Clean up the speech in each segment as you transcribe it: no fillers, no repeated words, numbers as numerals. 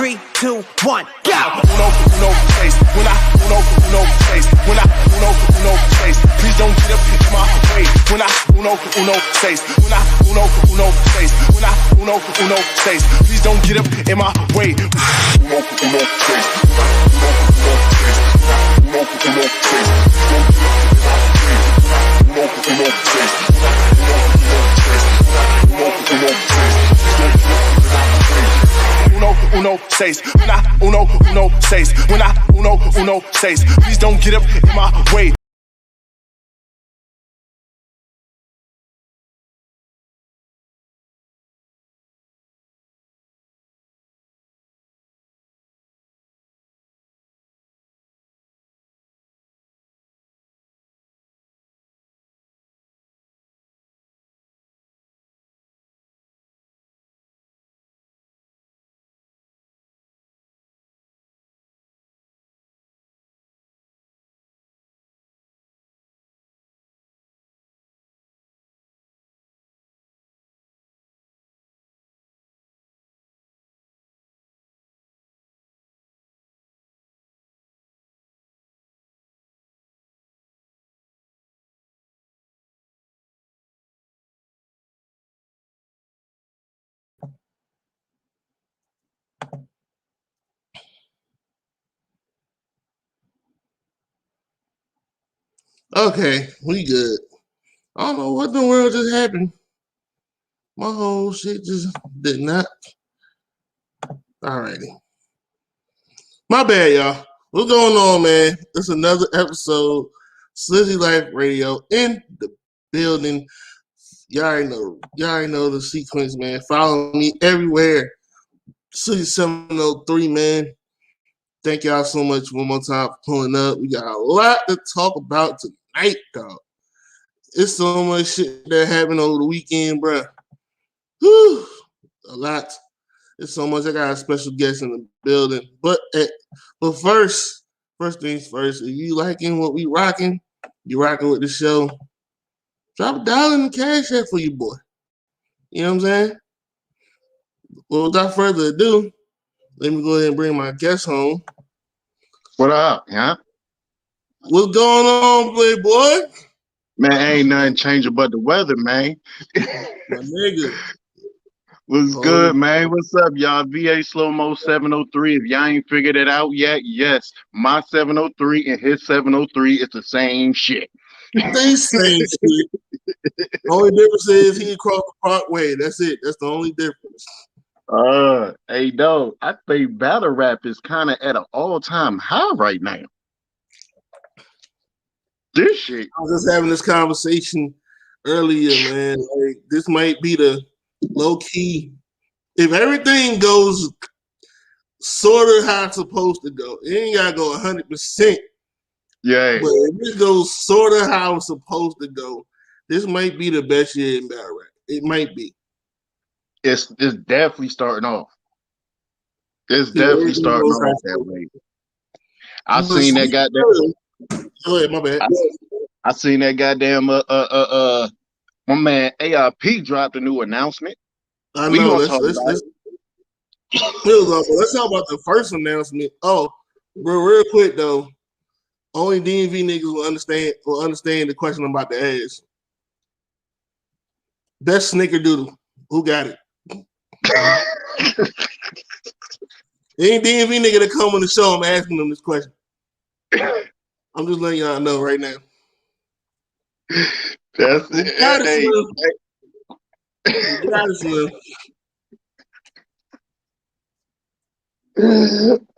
3, 2, 1, go! Uno, face. When I uno, face. When I uno, face. Please don't get up in my way. When I uno, face. When I uno, face. When I uno, face. Please don't get up in my way. Uno, face. Uno, face. Uno, face. Uno, says, when I uno, says, when I uno, says, please don't get up in my way. Okay, we good. I don't know what the world just happened. My whole shit just did not. Alrighty. My bad, y'all. What's going on, man? It's another episode, Slizzy Life Radio in the building. Y'all already know the sequence, man. Follow me everywhere. Slizzy 703, man. Thank y'all so much one more time for pulling up. We got a lot to talk about tonight, dog. It's so much shit that happened over the weekend, bro. Whew, a lot. It's so much. I got a special guest in the building. But first things first, if you liking what we rocking, you rocking with the show, drop $1 in the cash app for you, boy. You know what I'm saying? Well, without further ado, let me go ahead and bring my guest home. What up, huh? What's going on, Playboy? Man, ain't nothing changing but the weather, man. My nigga. What's good, man? What's up, y'all? VA Slow Mo 703. If y'all ain't figured it out yet, yes, my 703 and his 703 is the same shit. They same shit. Only difference is he across the parkway. That's it. That's the only difference. Hey, dog, I think battle rap is kind of at an all-time high right now. This shit. I was just having this conversation earlier, man. Like, this might be the low key. If everything goes sort of how it's supposed to go, it ain't gotta go 100%. Yeah. But if it goes sort of how it's supposed to go, this might be the best year in battle rap. It might be. It's definitely starting off. It's definitely starting off that way. I seen that goddamn. Go ahead, my bad. I seen that goddamn my man ARP dropped a new announcement. I know. Let's talk about the first announcement. Oh, bro, real quick though. Only DMV niggas will understand the question I'm about to ask. Best snickerdoodle. Who got it? Any DMV nigga that come on the show, I'm asking them this question. I'm just letting y'all know right now. That's it.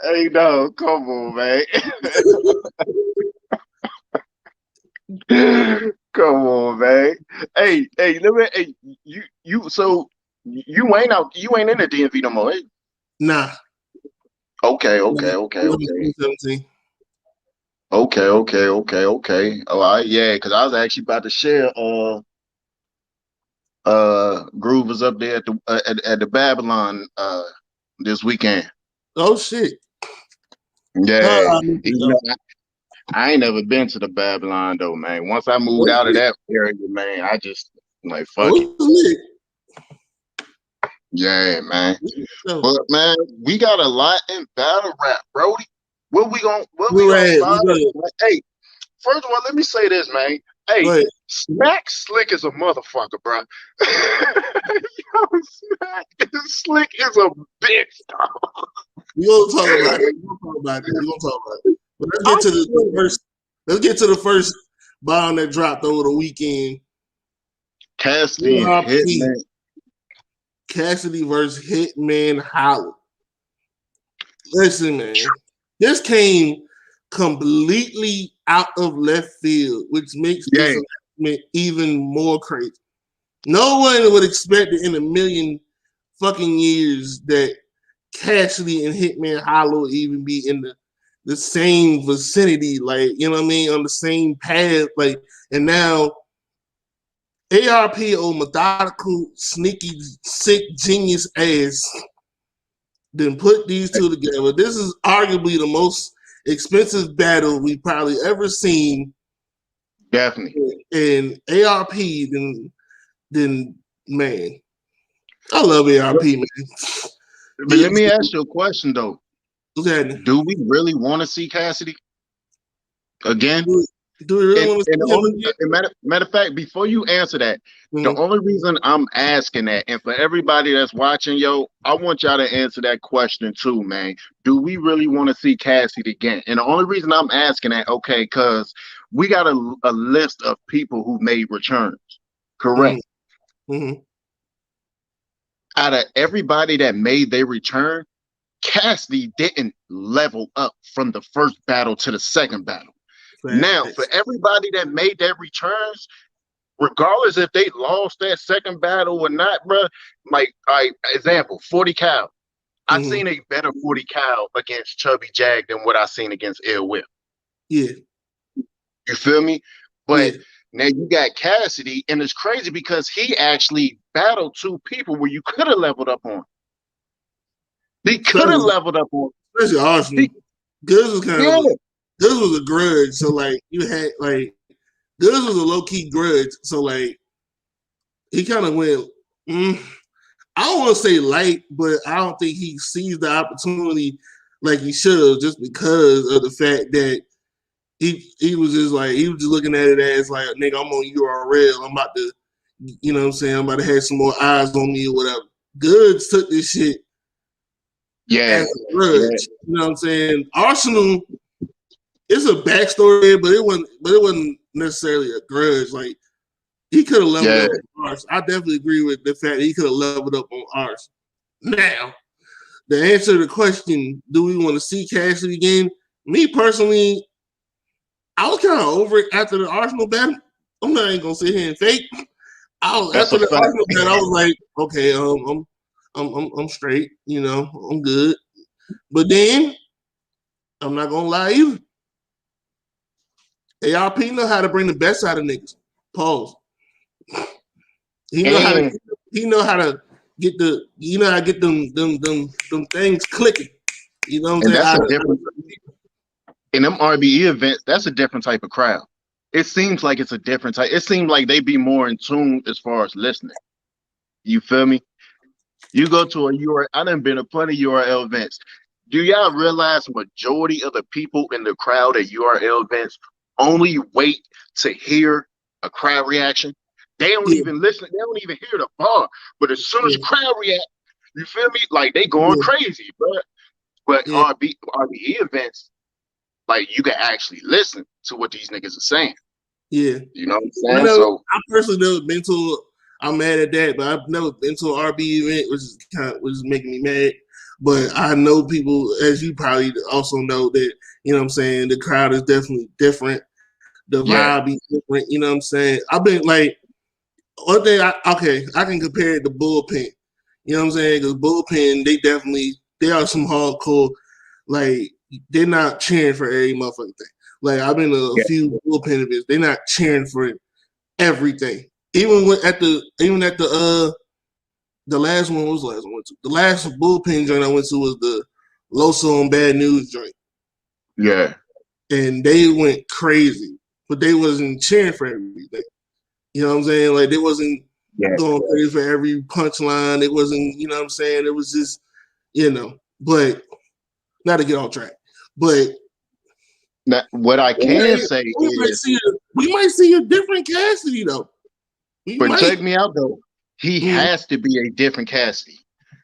Hey, no, come on, man. Come on, man. Hey, let me. Hey, you. So you ain't in the DMV no more, eh? Nah. Okay. Okay. All right, yeah, because I was actually about to share. Groove was up there at the Babylon this weekend. Oh shit! Yeah, I ain't never been to the Babylon though, man. Once I moved out of that area, man, I just like fuck it. Yeah, man. So, But man, we got a lot in battle rap, Brody. What we gonna start? Hey, first of all, let me say this, man. Hey, Smack Slick is a motherfucker, bro. Yo, Slick is a bitch, dog. We gonna talk about it. But let's get to the first. Let's get to the first bomb that dropped over the weekend. Cassidy and Hitman. Cassidy versus Hitman Holla. Listen, man, this came completely out of left field, which makes this announcement even more crazy. No one would expect it in a million fucking years that Cassidy and Hitman Holla would even be in the same vicinity, like, you know what I mean, on the same path, like, and now ARP, methodical, sneaky, sick, genius ass, then put these two together. This is arguably the most expensive battle we've probably ever seen. Definitely. And ARP, then man, I love ARP, man. But let me ask you a question, though. Exactly. Do we really want to see Cassidy again? Do we really want to see him? Matter of fact, before you answer that, the only reason I'm asking that, and for everybody that's watching, yo, I want y'all to answer that question too, man. Do we really want to see Cassidy again? And the only reason I'm asking that, okay, because we got a list of people who made returns, correct? Mm-hmm. Out of everybody that made their return, Cassidy didn't level up from the first battle to the second battle. Now, for everybody that made their returns, regardless if they lost that second battle or not, bro, like, example, 40 Cal. I seen a better 40 Cal against Chubby Jag than what I seen against Ill Will. Yeah. You feel me? But now you got Cassidy, and it's crazy because he actually battled two people where you could have leveled up on. He could have leveled up on. Especially Arsenal. Goods was kind of Goods was a grudge. So like you had like Goods was a low-key grudge. So like he kind of went, I don't want to say light, but I don't think he seized the opportunity like he should have, just because of the fact that he was just like, he was just looking at it as like, nigga, I'm on URL. I'm about to, you know what I'm saying? I'm about to have some more eyes on me or whatever. Goods took this shit as a grudge. You know what I'm saying? Arsenal, it's a backstory, but it wasn't necessarily a grudge. Like, he could have leveled up on Arsenal. I definitely agree with the fact that he could have leveled up on Arsenal. Now, the answer to the question, do we want to see Cassidy again? Me personally, I was kind of over it after the Arsenal battle. I'm not even gonna sit here and fake. After the Arsenal battle, I was like, okay, I'm straight, you know, I'm good. But then, I'm not gonna lie either. ARP know how to bring the best out of niggas. Pause. He know how to get them things clicking. You know what I'm saying? That's a different. In them RBE events, that's a different type of crowd. It seems like it's a different type. It seems like they be more in tune as far as listening. You feel me? You go to a URL. I done been to plenty of URL events. Do y'all realize majority of the people in the crowd at URL events only wait to hear a crowd reaction? They don't even listen. They don't even hear the bar. But as soon as crowd react, you feel me? Like they going crazy, bro. But RBE events, like you can actually listen to what these niggas are saying. Yeah. You know what I'm saying? So I personally never been to I'm mad at that, but I've never been to an RB event, which is making me mad. But I know people, as you probably also know, that, you know what I'm saying, the crowd is definitely different. The vibe is different, you know what I'm saying? I've been like, one thing, I can compare it to Bullpen. You know what I'm saying? Because Bullpen, they are some hardcore, like, they're not cheering for every motherfucking thing. Like, I've been to a few Bullpen events. They're not cheering for everything. Even at the last one, what was the last one I went to? The last Bullpen joint I went to was the Loso and Bad News joint. Yeah. And they went crazy, but they wasn't cheering for everything. You know what I'm saying? Like, they wasn't going crazy for every punchline. It wasn't, you know what I'm saying? It was just, but not to get off track. But now, what I can say is, we might see a different Cassidy though. Check me out though. He has to be a different Cassidy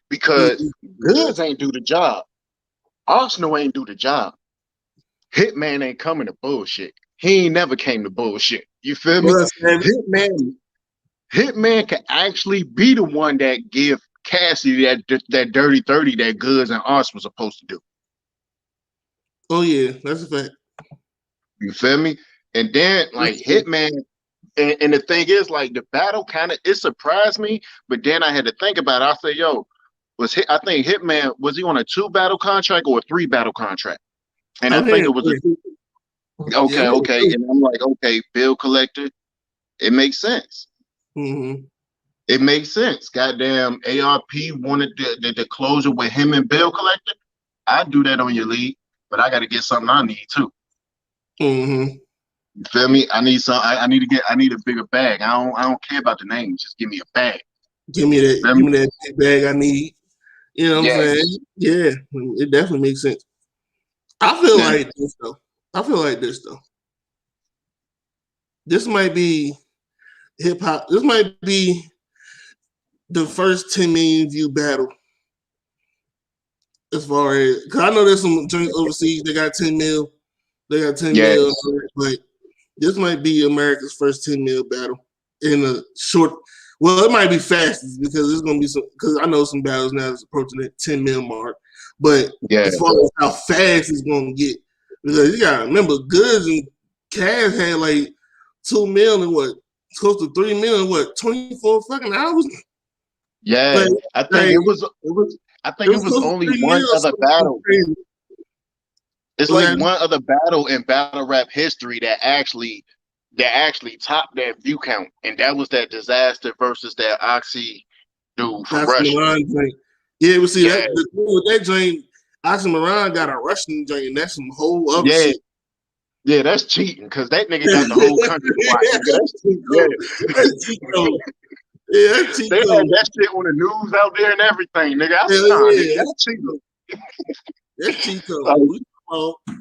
because Goods ain't do the job. Arsenal ain't do the job. Hitman ain't coming to bullshit. He ain't never came to bullshit. You feel me? Hitman can actually be the one that give Cassidy that dirty 30 that Goods and Arsenal was supposed to do. Oh yeah, that's a fact. You feel me? And then like Hitman, and the thing is, like, the battle it surprised me, but then I had to think about it. I said, yo, I think Hitman, was he on a 2-battle contract or a 3-battle contract? And I think it was okay. And I'm like, okay, bill collector, it makes sense. Mm-hmm. It makes sense. Goddamn, ARP wanted the closure with him and bill collector. I'd do that on your league, but I got to get something I need too. Mm-hmm. You feel me? I need I need a bigger bag. I don't care about the name. Just give me a bag. Give me that big bag I need. You know what I'm saying? Yeah, it definitely makes sense. I feel like this though. This might be hip hop. This might be the first 10 million view battle. As far as, because I know there's some joints overseas that got 10 mil. They got 10 mil, but this might be America's first 10 mil battle in a short. Well, it might be fastest because there's gonna be some. Because I know some battles now that's approaching that 10 mil mark. But as far as how fast it's gonna get, because you gotta remember, Goods and Cass had like 2 mil and what, close to 3 mil in what, 24 fucking hours. Yeah, like, I think it was. I think it was only one other battle. It's like one other battle in battle rap history that actually topped that view count, and that was that Disaster versus that Oxy dude from Russia. Yeah, but see that with that joint, Oxymoron got a Russian joint, and that's some whole other shit. Yeah, that's cheating because that nigga got the whole country watching. That's cheating. That's cheating. Yeah, that's cheating. They had that shit on the news out there and everything, nigga. Nigga, that's cheating. That's cheating.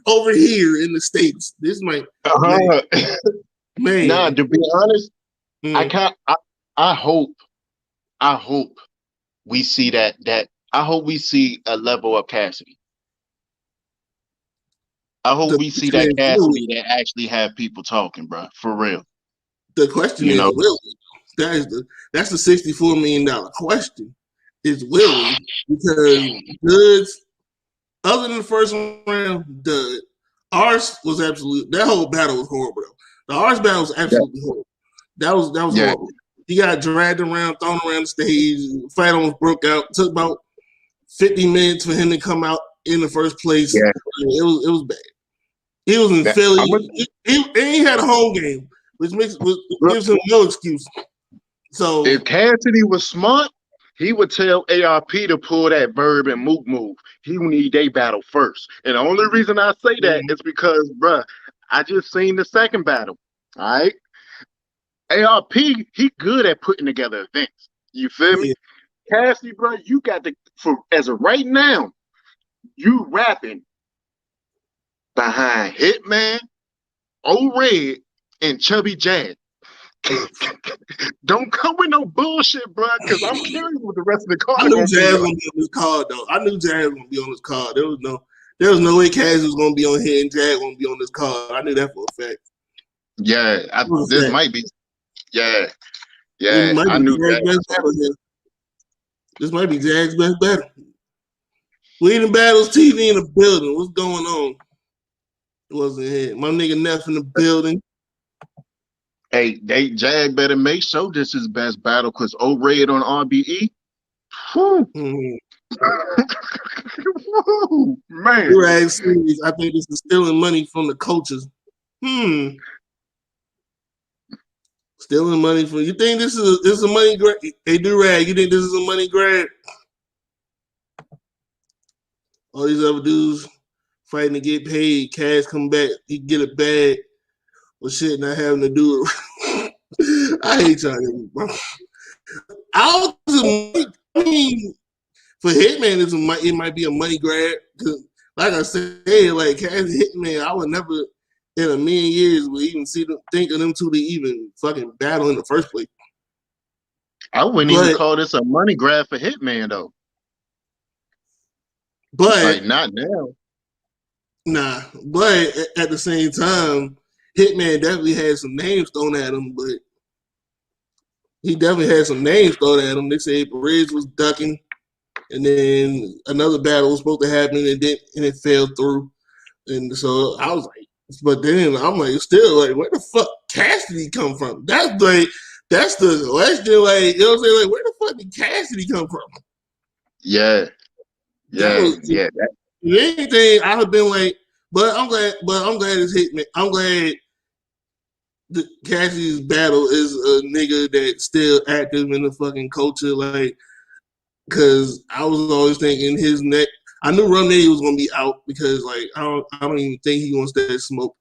Over here in the States, this might. Man. Nah, to be honest, I hope we see that. I hope we see a level of Cassidy. I hope we see that Cassidy that actually have people talking, bro. For real. The question is, will he? That's the $64 million question. Is will he? Because Goods, other than the first round, dud. Ours was that whole battle was horrible though. The Ours battle was absolutely horrible. That was horrible. He got dragged around, thrown around the stage, fight almost broke out. It took about 50 minutes for him to come out in the first place. Yeah. It was bad. He was in Philly. He had a home game, which gives him no excuse. So if Cassidy was smart, he would tell ARP to pull that Verb and Mook move. He would need a battle first. And the only reason I say that is because, bruh, I just seen the second battle. All right. ARP, he good at putting together events. You feel me? Cassidy, bro, you got as of right now, you rapping behind Hitman, O-Red, and Chubby Jazz. Don't come with no bullshit, bro, because I'm curious what the rest of the card. I knew Jazz was gonna be on this card, though. I knew Jazz was gonna be on this card. There was no way Cass was gonna be on here and Jazz gonna be on this card. I knew that for a fact. Yeah, this might be. Yeah, I knew that. This might be Jazz best battle. Leading Battles TV in the building. What's going on? It wasn't here. My nigga Neff in the building. Hey, Jag better make sure this is best battle because O-Red on RBE. Whew. Whew, man. Durag series, I think this is stealing money from the coaches. Stealing money from you think this is a money grab? Hey Durag, you think this is a money grab? All these other dudes fighting to get paid, Cash come back, he get a bag. Well, shit, not having to do it. I hate y'all, bro. I mean, for Hitman, it might be a money grab. Cause like I said, like Cassidy Hitman, I would never in a million years would even think of them two to even fucking battle in the first place. I wouldn't even call this a money grab for Hitman though. But like not now. Nah, but at the same time, Hitman definitely had some names thrown at him, but he definitely had some names thrown at him. They say Bridge was ducking, and then another battle was supposed to happen, and it fell through. And so I was like, but then I'm like, still like, where the fuck Cassidy come from? That's the question. Like, you know what I'm saying? Like, where the fuck did Cassidy come from? Yeah. Anything, I have been like, but I'm glad it's Hitman. I'm glad the Cassidy's battle is a nigga that's still active in the fucking culture, like, because I was always thinking his neck. I knew Rum Nitty was gonna be out because, like, I don't even think he wants that smoke.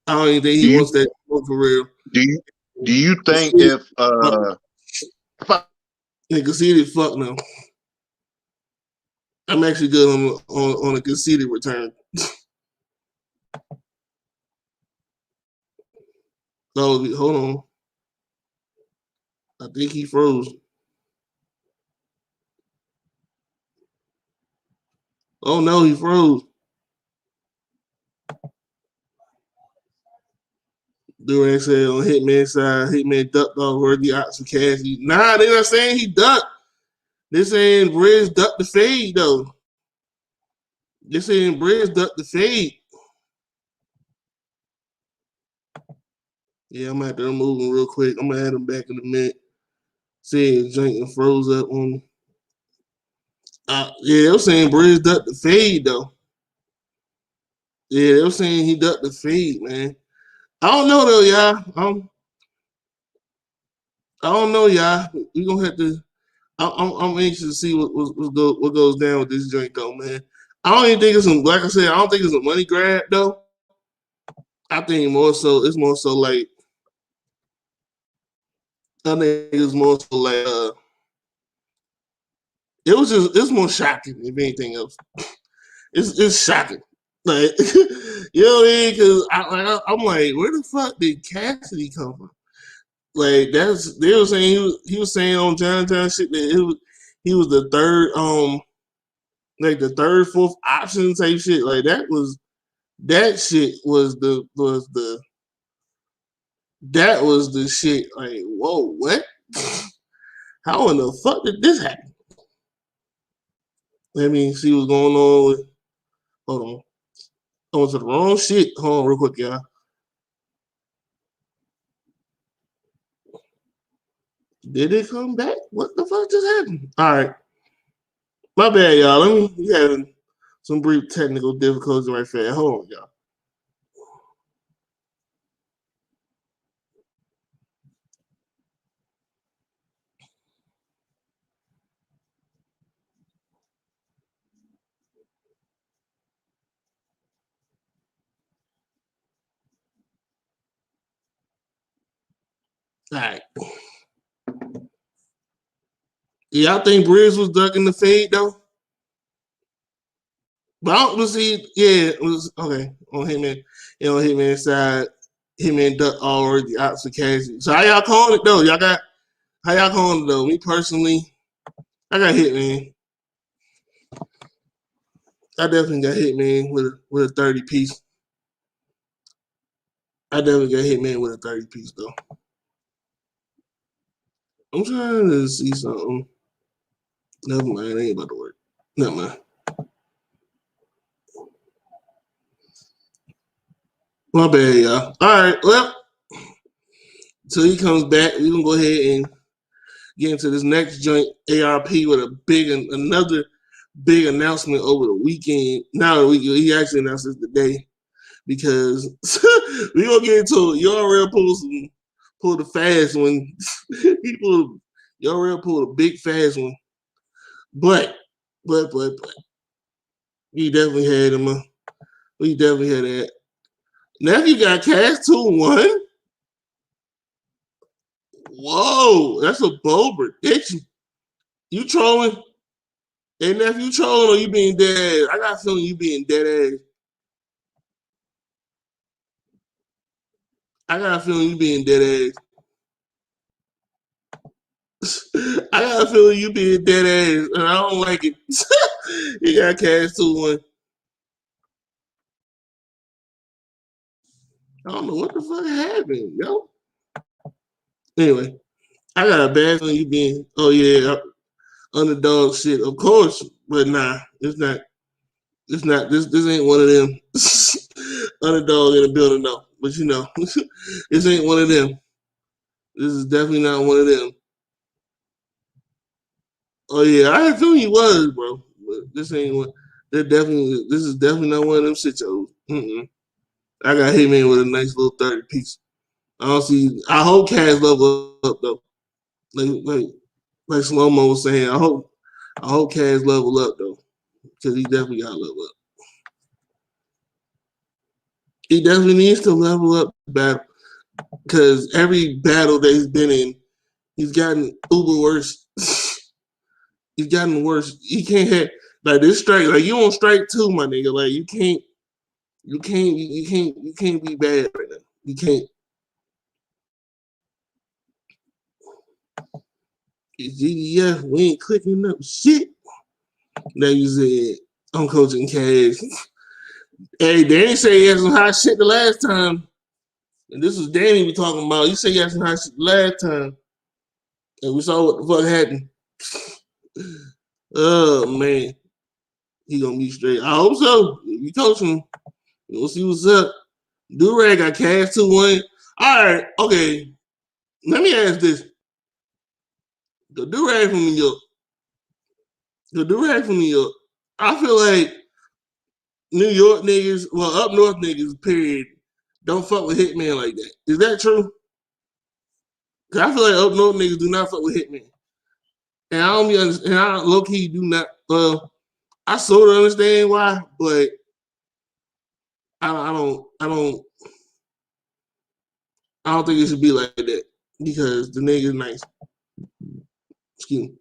I don't even think he wants that smoke for real. Do you think if conceded, fuck no. I'm actually good on a conceded return. So hold on. I think he froze. Oh no, he froze. Durant said on Hitman's side, Hitman ducked off worthy odds for Cassidy. Nah, they're not saying he ducked. They're saying Bridge ducked the fade, though. They're saying Bridge ducked the fade. Yeah, I'm going to have to remove him real quick. I'm going to add him back in a minute. See if Jenkins froze up on me. Yeah, they were saying Bridge ducked the fade, though. Yeah, they were saying he ducked the fade, man. I don't know, though, y'all. I don't know, y'all. We're going to have to... I'm anxious to see what goes down with this joint, though, man. I don't even think it's like I said, I don't think it's a money grab, though. I think it's more so like, I think it's more so like, it's more shocking if anything else. It's shocking. Like, you know what I mean? Because I'm like, where the fuck did Cassidy come from? Like, they were saying he was saying on John shit that he was the third like the third, fourth option type shit. Like that shit was the shit. Like, whoa, what? How in the fuck did this happen? Let me see what's going on with, hold on. I went to the wrong shit. Hold on real quick, y'all. Did it come back? What the fuck just happened? All right. My bad, y'all. We having some brief technical difficulties right there. Hold on, y'all. All right. Y'all think Bridge was ducking the fade though? But I don't see. Yeah, it was okay on Hitman. On Hitman's side, Hitman duck already out for Cassidy. So how y'all calling it though? How y'all calling it though? Me personally, I got Hitman. I definitely got Hitman with a 30 piece. I definitely got Hitman with a 30 piece though. I'm trying to see something. Never mind, it ain't about to work. Never mind. My bad, y'all. All right, well, so he comes back. We're gonna go ahead and get into this next joint ARP with another big announcement over the weekend. Now he actually announced it today because we gonna get into it. URL pulled a fast one. URL pulled a big fast one. But we definitely had him. We definitely had that. Now you got Cass 2-1. Whoa, that's a bold prediction. You trolling? Hey, nephew, you trolling or you being dead ass? I got a feeling you being dead ass. I got a feeling you being dead ass. I got a feeling you being dead ass, and I don't like it. You got Cash 2-1. I don't know what the fuck happened, yo. Anyway, I got a bad feeling you being, oh yeah, underdog shit. Of course, but nah, it's not. It's not. This ain't one of them. Underdog in the building, though. But you know, this ain't one of them. This is definitely not one of them. Oh yeah, I had a feeling you was, bro. But this ain't one. This is definitely not one of them shit, yo. I got Hitman with a nice little 30 piece. I don't see. I hope Cash level up though. Like Slow Mo was saying. I hope Cash level up though, because he definitely got to level up. He definitely needs to level up battle, because every battle that he's been in, he's gotten uber worse. He's gotten worse. He can't have like this strike. Like you on strike 2, my nigga. Like you can't be bad right now. You can't. GDF, we ain't clicking up shit. That you said, I'm coaching Cash. Hey, Danny said he had some hot shit the last time. And this was Danny we talking about. You said he had some hot shit the last time. And we saw what the fuck happened. Oh, man. He gonna be straight. I hope so. If you coach him, we'll see what's up. Durag got Cash 2-1. All right, okay. Let me ask this. The Durag from New York. I feel like New York niggas, well, up north niggas, period, don't fuck with Hitman like that. Is that true? Cause I feel like up north niggas do not fuck with Hitman, and I don't be understand. I low key do not. I sort of understand why, but I don't think it should be like that because the nigga's nice. Excuse me.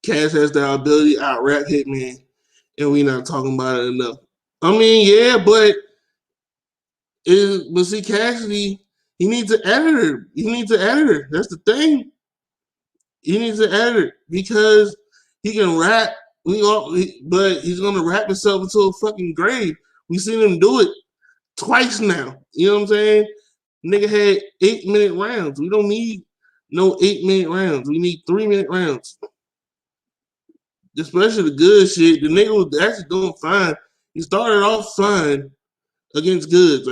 Cash has the ability to out rap Hitman, and we not talking about it enough. I mean, yeah, but see, Cassidy, he needs an editor. That's the thing. He needs an editor because he can rap. But he's gonna rap himself into a fucking grave. We seen him do it twice now. You know what I'm saying? Nigga had 8-minute rounds. We don't need no 8-minute rounds. We need 3-minute rounds. Especially the good shit. The nigga was actually doing fine. He started off fine against Goods.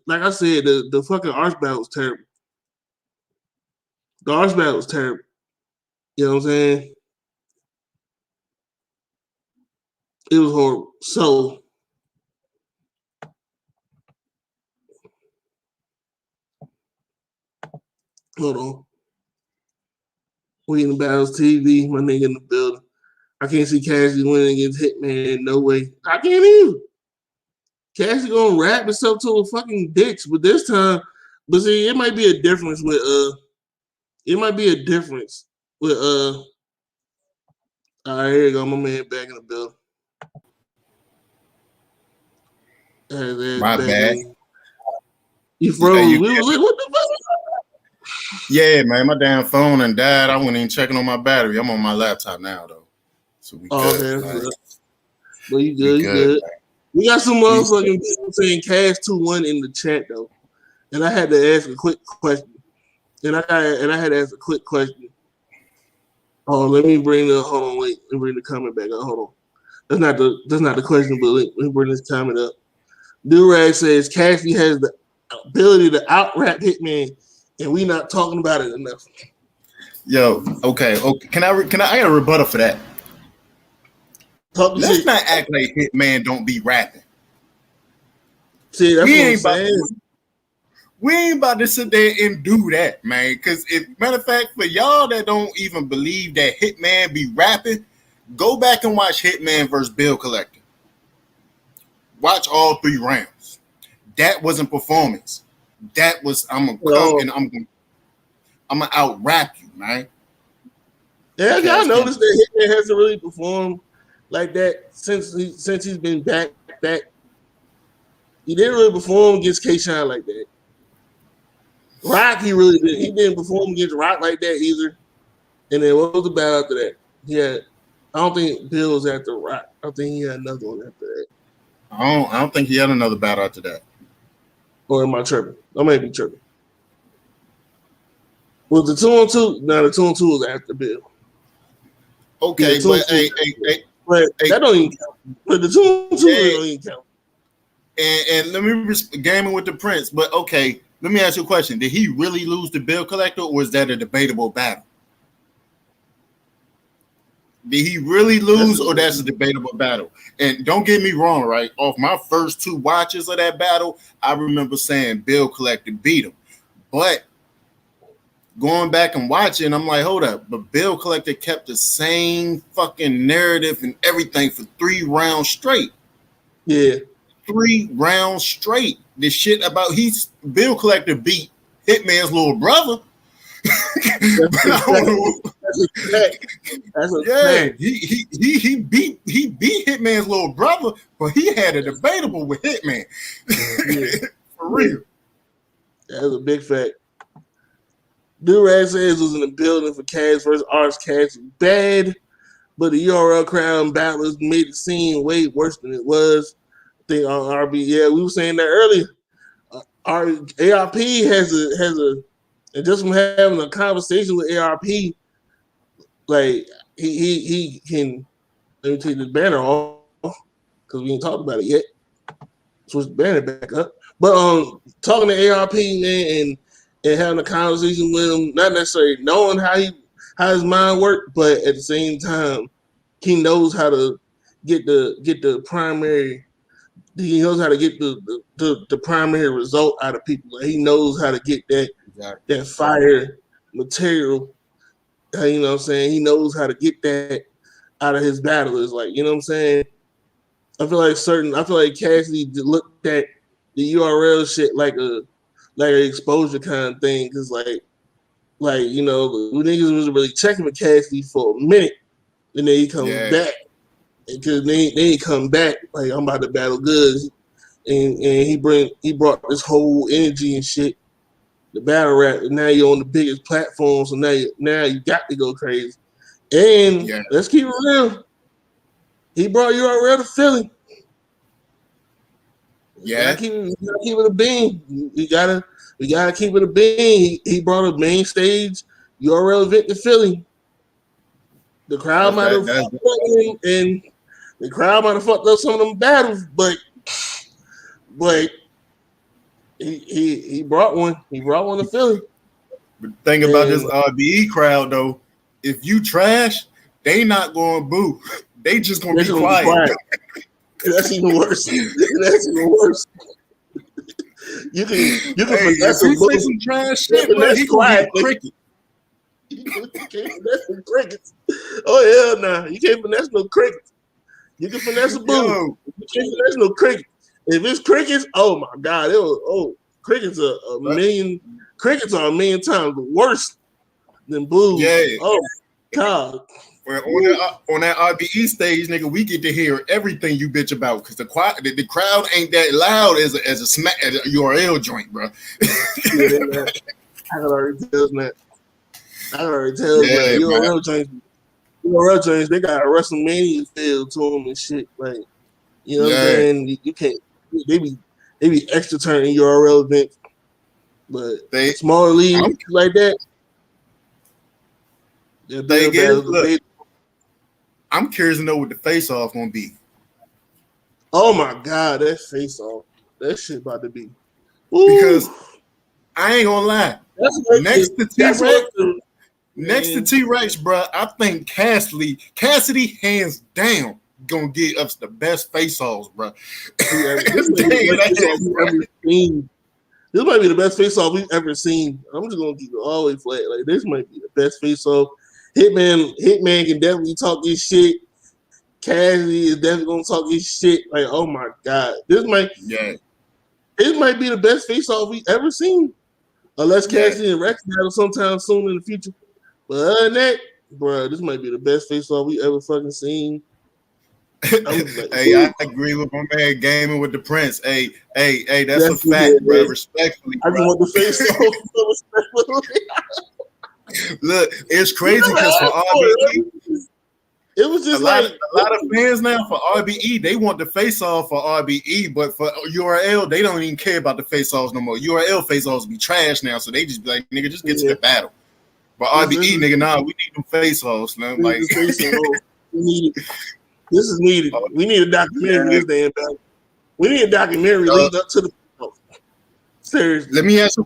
Like I said, the fucking arch battle was terrible. The arch battle was terrible. You know what I'm saying? It was horrible. So hold on. We in the Battles TV, my nigga in the building. I can't see Cassidy winning against Hitman. No way. I can't either. Cassidy gonna rap himself to a fucking ditch, but this time, but see, it might be a difference with all right, here you go, my man back in the building. My bad. You froze. We was like, what the fuck? Yeah, man, my damn phone and died. I wasn't even checking on my battery. I'm on my laptop now, though. So we good. Okay, but you good. We got some motherfucking people saying Cash 2-1 in the chat though, and I had to ask a quick question. And I had to ask a quick question. Oh, let me bring the comment back up. Hold on. That's not the question, but let me bring this comment up. Durag says Cassidy has the ability to out rap Hitman, and we not talking about it enough. Yo, okay. Can I got a rebuttal for that? Let's not act like Hitman don't be rapping. See, that's what I'm saying. We ain't about to sit there and do that, man. Because matter of fact, for y'all that don't even believe that Hitman be rapping, go back and watch Hitman versus Bill Collector. Watch all 3 rounds. That wasn't performance. That was I'm gonna come and I'm gonna out rap you, man. Yeah, y'all noticed that Hitman hasn't really performed like that since he's been back. He didn't really perform against K-Shine like that. Rock, he really did. He didn't perform against Rock like that either. And then what was the battle after that? I don't think Bill was after Rock. I think he had another one after that. I don't think he had another battle after that. Or am I tripping? I might be tripping. Was the 2-on-2? No, the 2-on-2 was after Bill. Okay, yeah, but that don't even count. But the 2-on-2 don't even count. And let me gaming with the Prince. But okay, let me ask you a question. Did he really lose to Bill Collector, or was that a debatable battle? Did he really lose, or that's a debatable battle? And don't get me wrong, right? Off my first 2 watches of that battle, I remember saying Bill Collector beat him. But going back and watching, I'm like, hold up. But Bill Collector kept the same fucking narrative and everything for 3 rounds straight. Yeah. 3 rounds straight. This shit about Bill Collector beat Hitman's little brother. That's a fact. He beat Hitman's little brother, but he had a debatable with Hitman. For real. That's a big fact. Durag says was in the building for Cass versus Arts. Cass was bad, but the URL crowd battlers made the scene way worse than it was. I think on RB, we were saying that earlier. Our ARP has a and just from having a conversation with ARP, like he can. Let me take this banner off because we ain't talked about it yet. Switch the banner back up, but talking to ARP, man, and having a conversation with him, not necessarily knowing how his mind worked, but at the same time, he knows how to get the primary. He knows how to get the primary result out of people. Like, he knows how to get that fire material. You know what I'm saying? He knows how to get that out of his battlers. Like, you know what I'm saying? I feel like Cassidy looked at the URL shit like an exposure kind of thing, because like you know, the niggas wasn't really checking for Cassidy for a minute, and then he comes back, because they come back like, I'm about to battle goods, and he brought this whole energy and shit, the battle rap, and now you're on the biggest platform, so now you got to go crazy. And let's keep it real, he brought URL to Philly. Yeah, keep it a bean. We gotta keep it a bean. He brought a main stage URL event to Philly. The crowd might have fucked up, and the crowd might have fucked up some of them battles, but he brought one. He brought one to Philly. But the thing about this RBE crowd, though, if you trash, they not going to boo. They just going to be quiet. That's even worse. You can finesse some trash shit, but he quiet. Cricket. You can't finesse some crickets. Oh hell nah. You can't finesse no crickets. You can finesse a boo. You can't finesse no crickets. If it's crickets, oh my god, crickets are a million. Crickets are a million times worse than blues. Yeah. Oh god. On that RBE stage, nigga, we get to hear everything you bitch about, because the crowd ain't that loud as a URL joint, bro. I can already tell that. URL joints, they got a WrestleMania feel to them and shit. Like, you know what I'm saying? You can't. They be extra turning URL events, but smaller leagues like that. I'm curious to know what the face-off gonna be. Oh my god, that face-off, that shit about to be. Because I ain't gonna lie, next to T-Rex, bro, I think Cassidy hands down gonna get us the best face-offs, bro. This might be the best face-off we've ever seen. I'm just gonna keep it all the way flat. Like, this might be the best face-off. Hitman can definitely talk his shit. Cassidy is definitely gonna talk his shit. Like, oh my god, this might. Yeah. it might be the best face-off we ever seen. Unless Cassidy and Rex battle sometime soon in the future. But other than that, bro, this might be the best face-off we ever fucking seen. Hey, I agree with my man Gaming with the Prince. Hey, that's a fact, bro. Man. Respectfully, I just want the face-off respectfully. Look, it's crazy because for RBE, it was just a lot of fans now for RBE, they want the face-off for RBE, but for URL, they don't even care about the face-offs no more. URL face-offs be trash now, so they just be like, nigga, just get to the battle. But RBE, nigga, nah, we need them face-offs, man. Like, this is needed. We need a documentary for this damn battle. We need a documentary leading up to the seriously. Let me ask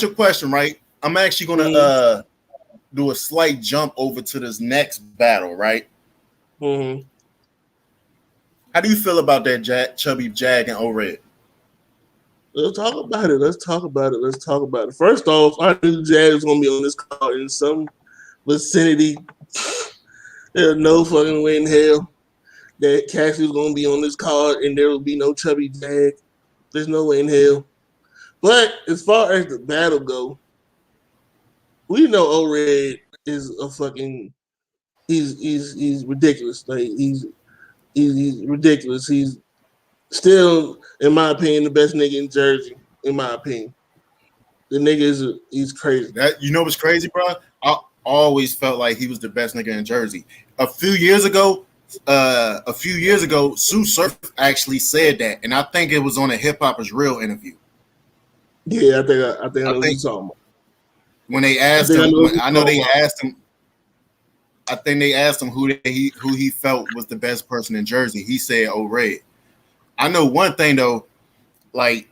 you a question, right? I'm actually gonna do a slight jump over to this next battle, right? Mm-hmm. How do you feel about that Chubby Jag and O-Red? Let's talk about it. First off, I knew Jag was gonna be on this card in some vicinity. There's no fucking way in hell that Cassidy was gonna be on this card and there will be no Chubby Jag. There's no way in hell. But as far as the battle go, we know O-Red is a fucking he's ridiculous. Like he's ridiculous. He's still, in my opinion, the best nigga in Jersey. In my opinion, the nigga he's crazy. That you know what's crazy, bro? I always felt like he was the best nigga in Jersey. A few years ago, Sue Surf actually said that, and I think it was on a Hip Hop Is Real interview. Yeah, I think I know what you're talking about. When they asked him, I know they asked him. I think they asked him who he felt was the best person in Jersey. He said O-Red. I know one thing though, like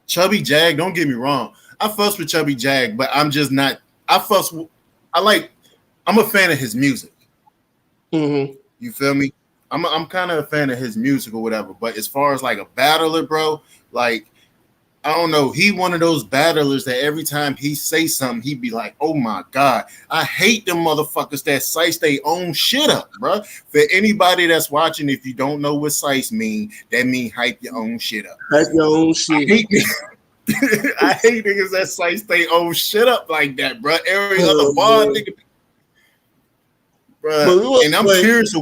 Chubby Jag. Don't get me wrong, I fuss with Chubby Jag, but I'm just not. I'm a fan of his music. Mm-hmm. You feel me? I'm kind of a fan of his music or whatever. But as far as like a battler, bro, like. I don't know. He one of those battlers that every time he say something, he be like, "Oh my god, I hate them motherfuckers that size their own shit up, bro." For anybody that's watching, if you don't know what size mean, that mean hype your own shit up. Hype your own shit. I hate niggas that size their own shit up like that, bro. Every other bar, nigga, bro. And I'm curious.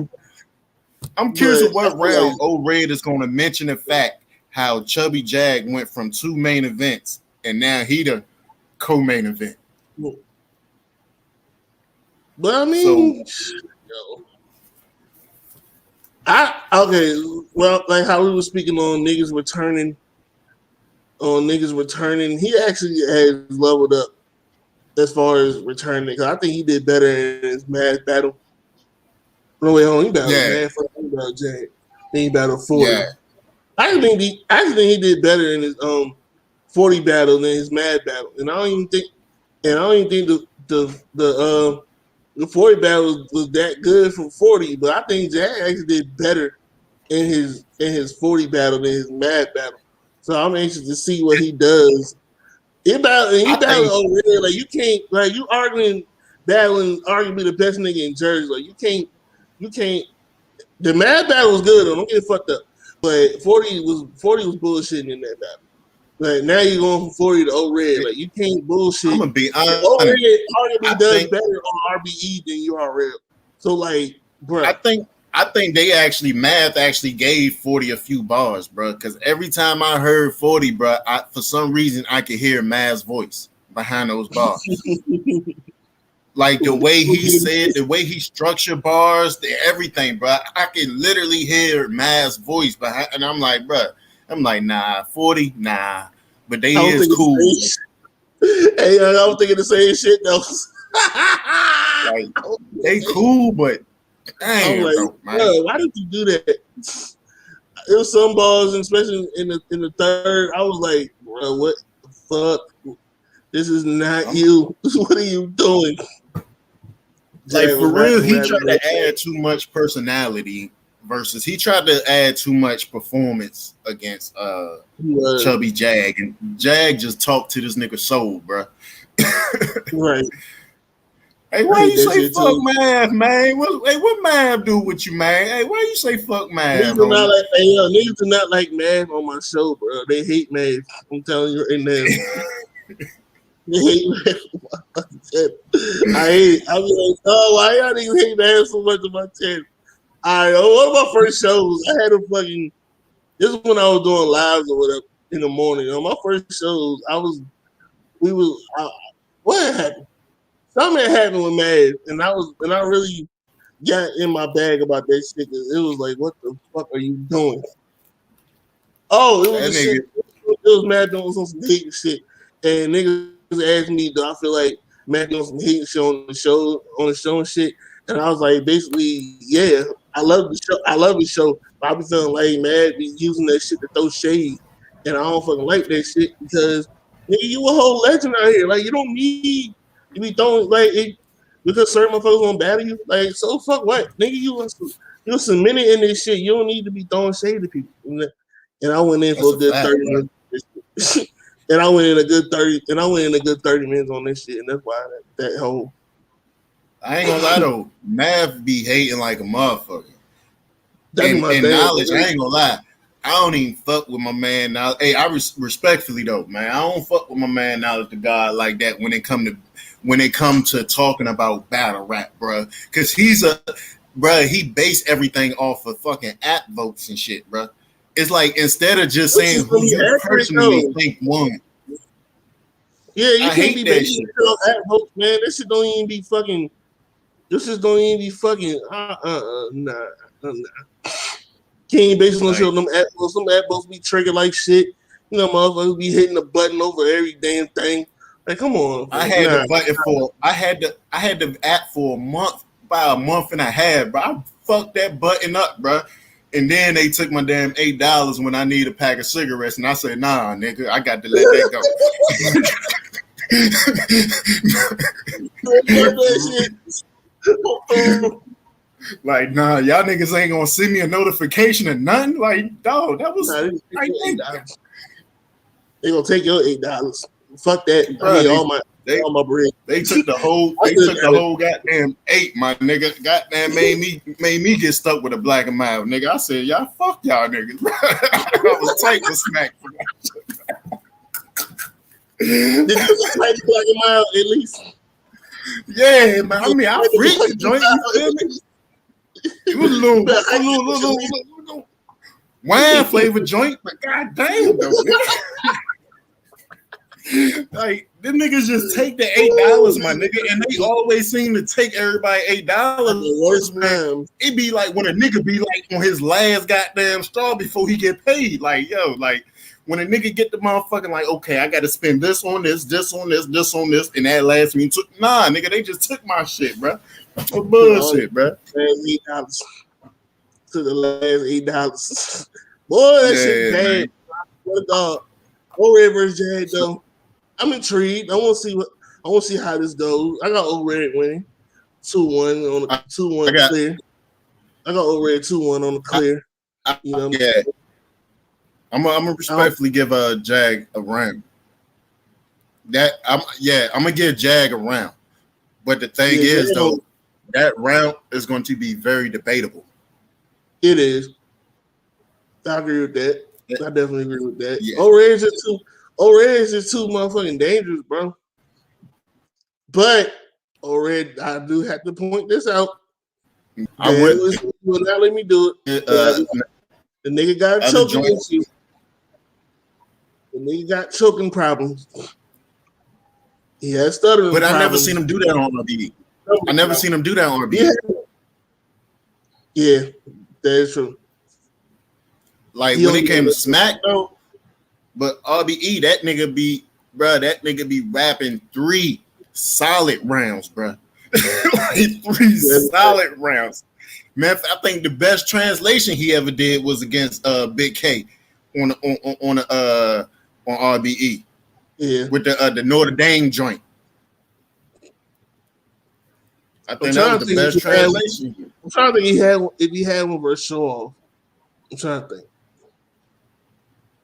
I'm curious of what round O-Red is going to mention the fact. How Chubby Jag went from 2 main events and now he the co-main event. But I mean, like how we were speaking on niggas returning. He actually has leveled up as far as returning. Because I think he did better in his Mad battle. No way home, he battled Mad first. He battled Jag. Then he battled 40. Yeah. I think he did better in his 40 battle than his Mad battle, and I don't even think the 40 battle was that good from 40. But I think Jag actually did better in his 40 battle than his Mad battle. So I'm anxious to see what he does. He battled over there. Like you can't you battling arguably the best nigga in Jersey. Like you can't. The Mad battle was good. Don't get fucked up. But 40 was bullshitting in that battle. Like now you're going from 40 to O-Red. Like you can't bullshit. I'm gonna be honest. O-Red arguably does better on RBE than URL. So like, bro, I think they actually Math actually gave 40 a few bars, bro. Because every time I heard 40, bro, for some reason I could hear Math's voice behind those bars. Like the way he said, the way he structured bars, everything, bro. I can literally hear Maz's voice behind, and I'm like, bro, nah, 40, nah. But they is cool. Hey, I was thinking the same shit though. Like they cool, but damn, bro, why did you do that? It was some balls, and especially in the third, I was like, bro, what the fuck? This is not you. What are you doing? Like for real, he tried to add too much personality versus he tried to add too much performance against Chubby Jag, and Jag just talked to this nigga soul, bro. Right. Hey, I why hate you that say shit fuck too. Mav, man? What Mav do with you, man? Hey, why you say fuck Mav, Niggas do not homie? like, hey, yo, niggas do not like Mav on my show, bro. They hate Mav. I'm telling you right now. They hate Mav on my fucking channel. I hate it. I be like, oh, why y'all niggas hate Mav so much on my channel? One of my first shows, I had a fucking. This is when I was doing lives or whatever in the morning. On my first shows, what happened? Something happened with Mav, and I really got in my bag about that shit. It was like, what the fuck are you doing? Oh, it was That the shit. nigga, It was Matt doing some hate shit, and niggas asked me, do I feel like Matt doing some hate shit on the show and shit? And I was like, basically, yeah, I love the show. I love the show. But I be feeling like Matt be using that shit to throw shade, and I don't fucking like that shit because nigga, you a whole legend out here. Like you don't need to be throwing like it, because certain motherfuckers gonna battle you. Like so, fuck what, nigga, you submitted in this shit. You don't need to be throwing shade to people. And I went in that's for a a good fact, 30 bro. minutes. And I went in a good 30 minutes on this shit. And that's why that whole I ain't gonna lie though, Mav be hating like a motherfucker. that'd be And, my and thing. knowledge, I ain't gonna lie. I don't even fuck with my man now. Hey, I respectfully though, man. I don't fuck with my man Knowledge to God like that when it come to talking about battle rap, bro. Cause he based everything off of fucking app votes and shit, bro. It's like instead of just Which saying is who really you accurate, personally though. think won. Yeah, you I can't hate be that basing shit. it on at votes, man. This shit don't even be fucking. This shit don't even be fucking. Nah. Can't even base it on shit. Like, Them at votes. Some at votes be triggered like shit. You know, motherfuckers be hitting the button over every damn thing. Like, come on. I Man. had Nah. the button for I had the app for a month, about a month and a half, bro. I fucked that button up, bro. And then they took my damn $8 when I need a pack of cigarettes, and I said, "Nah, nigga, I got to let that go." Like, nah, y'all niggas ain't gonna send me a notification or nothing. Like, dog, that was Nah, I think, they gonna take your $8. Fuck that. bro, I need all my bread. they took the whole goddamn 8, my nigga. Goddamn made me get stuck with a black and mild, nigga. I said, y'all fuck y'all niggas. I was tight with smack for that. Did you fight black and mild at least? Yeah, man. I mean, I freaked the joint. You feel me? It was a little wine flavored joint, but goddamn though. Like them niggas just take the $8, my nigga, and they always seem to take everybody $8. The worst time. It be like when a nigga be like on his last goddamn straw before he get paid. Like, yo, like when a nigga get the motherfucking like, okay, I gotta spend this on this, and that last me took nigga, they just took my shit, bro. What bullshit, bro. $8 to the last $8. Boy, that shit bad. What dog? O-Red versus Jag though. I'm intrigued. I want to see how this goes. I got O-Red winning 2-1 on the 2-1 clear. I got O-Red 2-1 on the clear. You know what yeah. I'm gonna respectfully give Jag a round. I'm gonna give Jag a round. But the thing is though, that round is going to be very debatable. It is. I agree with that. I definitely agree with that. Yeah. O-Red is just too motherfucking dangerous, bro. But O-Red, I do have to point this out. I would not let me do it. The nigga got a choking issue. The nigga got choking problems. He has stuttering but problems. I never seen him do that on RBE. I never seen him do that on RBE. Yeah, that is true. Like when it came to Smack though, but RBE, that nigga be rapping 3 solid rounds, bro. Like 3 solid rounds. Man, I think the best translation he ever did was against Big K on RBE. Yeah, with the Notre Dame joint. I think that was the best translation. I'm trying to think if he had one versus Shaw. I'm trying to think.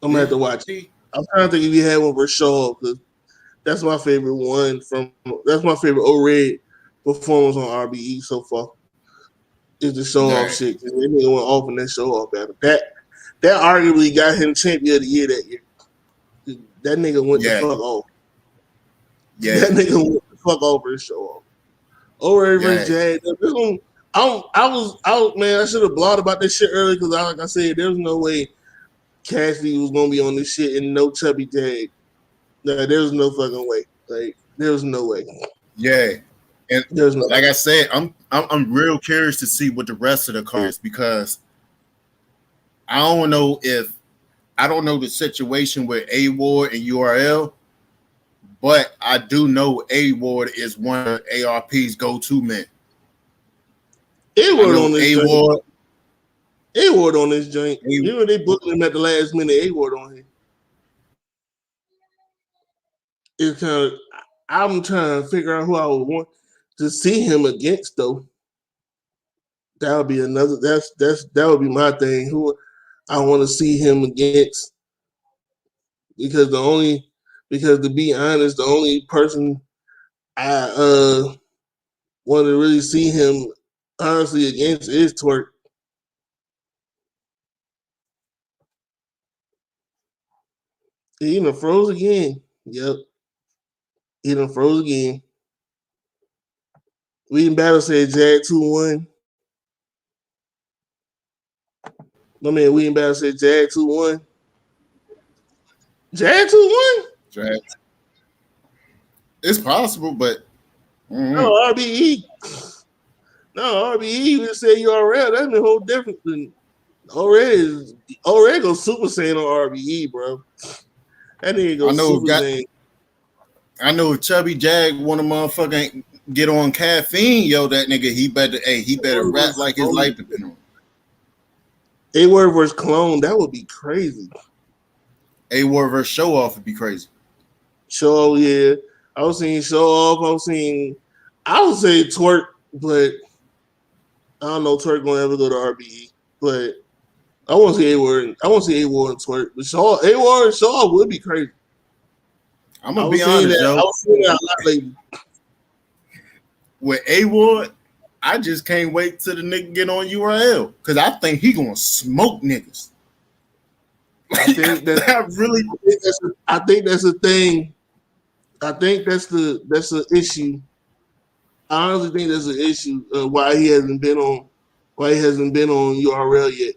I'm gonna have to watch it. I'm trying to think if he had one versus Shaw because that's my favorite one that's my favorite O-Red performance on RBE so far. Is the show off shit. They nigga went off in that show off battle. That arguably got him champion of the year that year. That nigga went the fuck off. Yeah. That nigga went the fuck over his show off. Over versus Jag. I was out, man. I should have blogged about this shit earlier because, like I said, there was no way Cassidy was gonna be on this shit and no Chubby Jag. Nah, there was no fucking way. Like, there was no way. Yeah, and there's no like I said, I'm real curious to see what the rest of the card is because I don't know the situation with A Ward and URL, but I do know A Ward is one of ARP's go-to men. A Ward on this joint. You know they booked him at the last minute. A Ward on here. It's kind of. I'm trying to figure out who I would want to see him against though. That would be another. That would be my thing. Who I want to see him against. Because to be honest, the only person I want to really see him honestly against is Twerk. He done froze again. Yep. He done froze again. We in battle said Jag 2-1. My man, we in battle said Jag 2-1. Jag 2-1? Jag. It's possible, but no, RBE. No, RBE would say URL. That's a whole different thing. Already go Super Saiyan on RBE, bro. That nigga go Super Saiyan. I know if Chubby Jag want to motherfucking get on caffeine, yo, that nigga, he better rap like his life depends on. A Word versus Clone, that would be crazy. A Word versus Show Off would be crazy. Show Off, yeah. I was seeing Show Off. I would say Twerk, but I don't know Twerk gonna ever go to RBE. But I want to see A Word. I want to see A Ward and Twerk. But A Word and Show Off would be crazy. I'm gonna be honest, yo. I was seeing that a lot lately. With A Ward, I just can't wait till the nigga get on URL because I think he gonna smoke niggas. I think that's a thing. I think that's the issue. I honestly think that's an issue why he hasn't been on URL yet.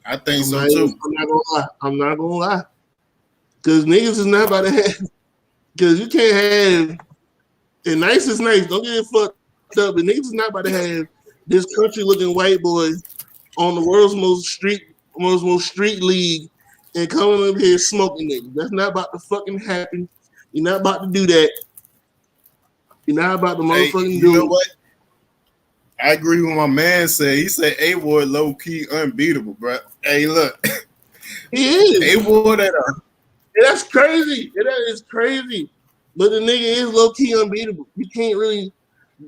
I think so too. I'm not gonna lie. Because niggas is not about to have. Because you can't have. And nice is nice. Don't get it fucked up. But niggas is not about to have this country looking white boy on the world's most street league and coming up here smoking niggas. That's not about to fucking happen. You're not about to do that. You're not about to motherfucking do it. You know what? I agree with my man said. He said A Ward low key unbeatable, bro. Hey, look. He is. A Ward that's crazy. That is crazy. But the nigga is low key unbeatable. You can't really.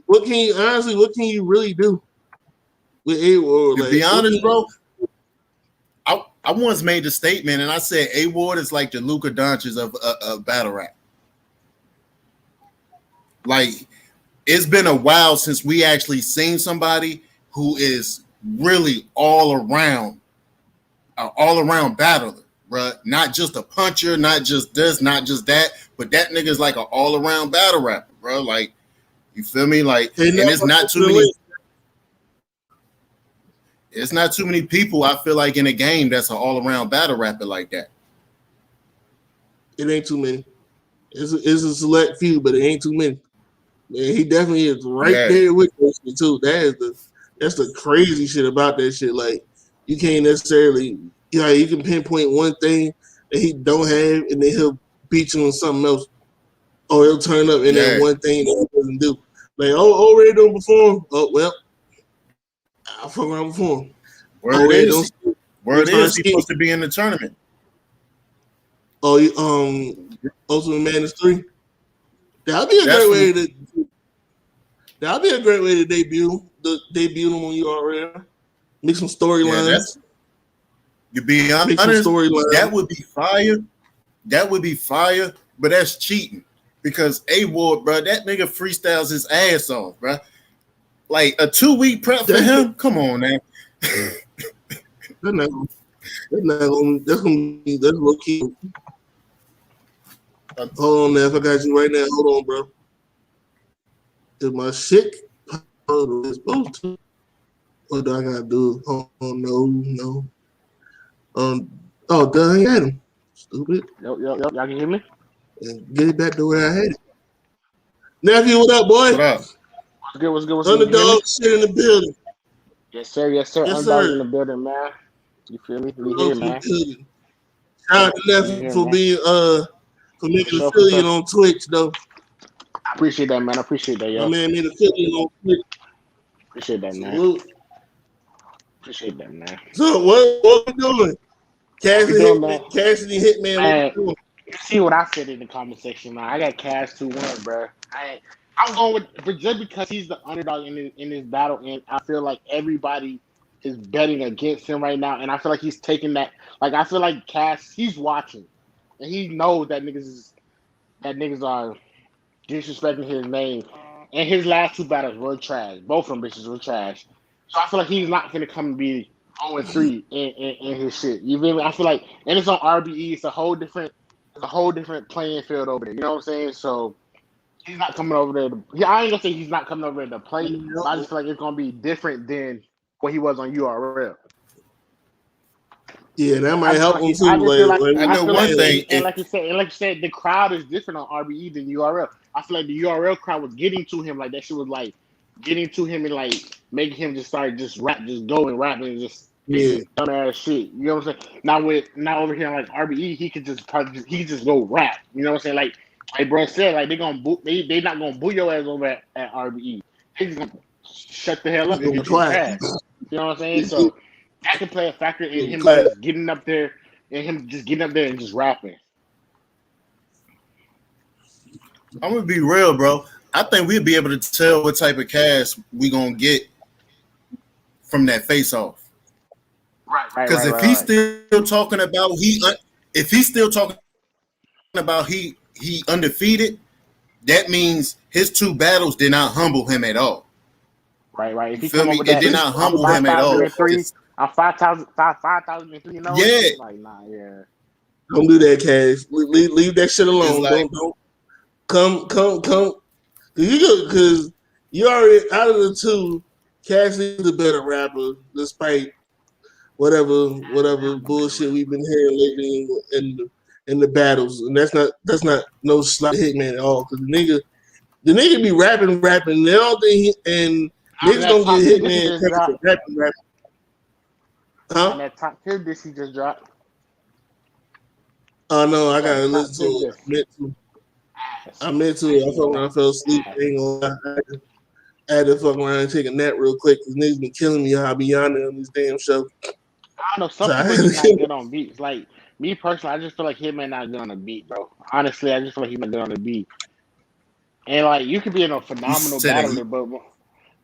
What can you really do with A Ward? To be honest, bro, I once made the statement and I said A Ward is like the Luka Doncic of battle rap. Like, it's been a while since we actually seen somebody who is really all around battler, bro. Not just a puncher, not just this, not just that, but that nigga's like an all around battle rapper, bro. Like, you feel me? Like, and it's not too many. It's not too many people I feel like in a game that's an all around battle rapper like that. It ain't too many. It's a select few, but it ain't too many. Man, he definitely is right there with us too. That's the crazy shit about that shit. Like, you can't necessarily, you can pinpoint one thing that he don't have, and then he'll beat you on something else, or he'll turn up in that one thing that he doesn't do. Like, already don't perform. Oh well, I'll fuck around before him. Word is he's supposed to be in the tournament. Oh, Ultimate Madness 3. That'd be a great way to debut him on URL. Make some storylines. To be honest, that would be fire. That would be fire, but that's cheating. because A Ward, bro, that nigga freestyles his ass off, bro. Like a 2-week prep for him. Come on, man. That's low key. Hold on, there. If I got you right now, hold on, bro. Is my shit supposed to? What do I gotta do? Oh no. Oh, done had him. Stupid. Yep. Y'all can hear me? And get it back to where I had it. Nephew, what up, boy? What up? What's good? Underdog shit in the building. Yes, sir. Underdog in the building, man. You feel me? We here, man. Shout out to Nephew for being for making affiliate on Twitch, though. I appreciate that, man. I appreciate that, yo. My man made affiliate on Twitch. Appreciate that, man. Salute. Appreciate that, man. So what we doing? Cassidy Hitman. Man, What we doing? you see what I said in the comment section, man. I got Cash 2-1, bro. I'm going with just because he's the underdog in this battle, and I feel like everybody is betting against him right now, and I feel like he's taking that. Like I feel like Cash, he's watching, and he knows that niggas are disrespecting his name. And his last 2 battles were trash. Both of them bitches were trash. So I feel like he's not gonna come and be 0-3 in his shit. You feel me? I feel like, and it's on RBE. It's a whole different playing field over there. You know what I'm saying? So he's not coming over there. I ain't gonna say he's not coming over there to play. But I just feel like it's gonna be different than what he was on URL. Yeah, that might help him too. I know one thing. And like you said, the crowd is different on RBE than URL. I feel like the URL crowd was getting to him, like that shit was like getting to him and like making him just start go and rap and just dumbass shit. You know what I'm saying? Now over here on like RBE, he could just go rap. You know what I'm saying? Like bro said, like they not gonna boo your ass over at RBE. They just gonna shut the hell up and get your ass. You know what I'm saying? So that could play a factor in him just getting up there and just rapping. I'm gonna be real, bro. I think we'll be able to tell what type of cash we gonna get from that face off. Right. Because if he's still talking about he undefeated, that means his 2 battles did not humble him at all. Right. If he feel come me? over It that, did not humble him at all. I'm 5,003. You know? Yeah. Like nah, yeah. Don't do that, Cash. Leave that shit alone. Like, don't come. Because you already out of the 2. Cassidy is a better rapper, despite whatever bullshit we've been hearing lately in the battles, and that's not no slight Hitman at all. Because the nigga be rapping. They don't think niggas don't get Hitman rapping. Huh? And that top 10 disc he just dropped. Oh no, I gotta listen to it. I meant to. I thought when I fell asleep, I had to fuck around and take a nap real quick because niggas been killing me. I'll be yonder on this damn show. I don't know. Some people just not good on beats. Like me personally, I just feel like Hitman not good on the beat, bro. Honestly, I just feel like he's not good on the beat. And like you could be in a phenomenal battler, but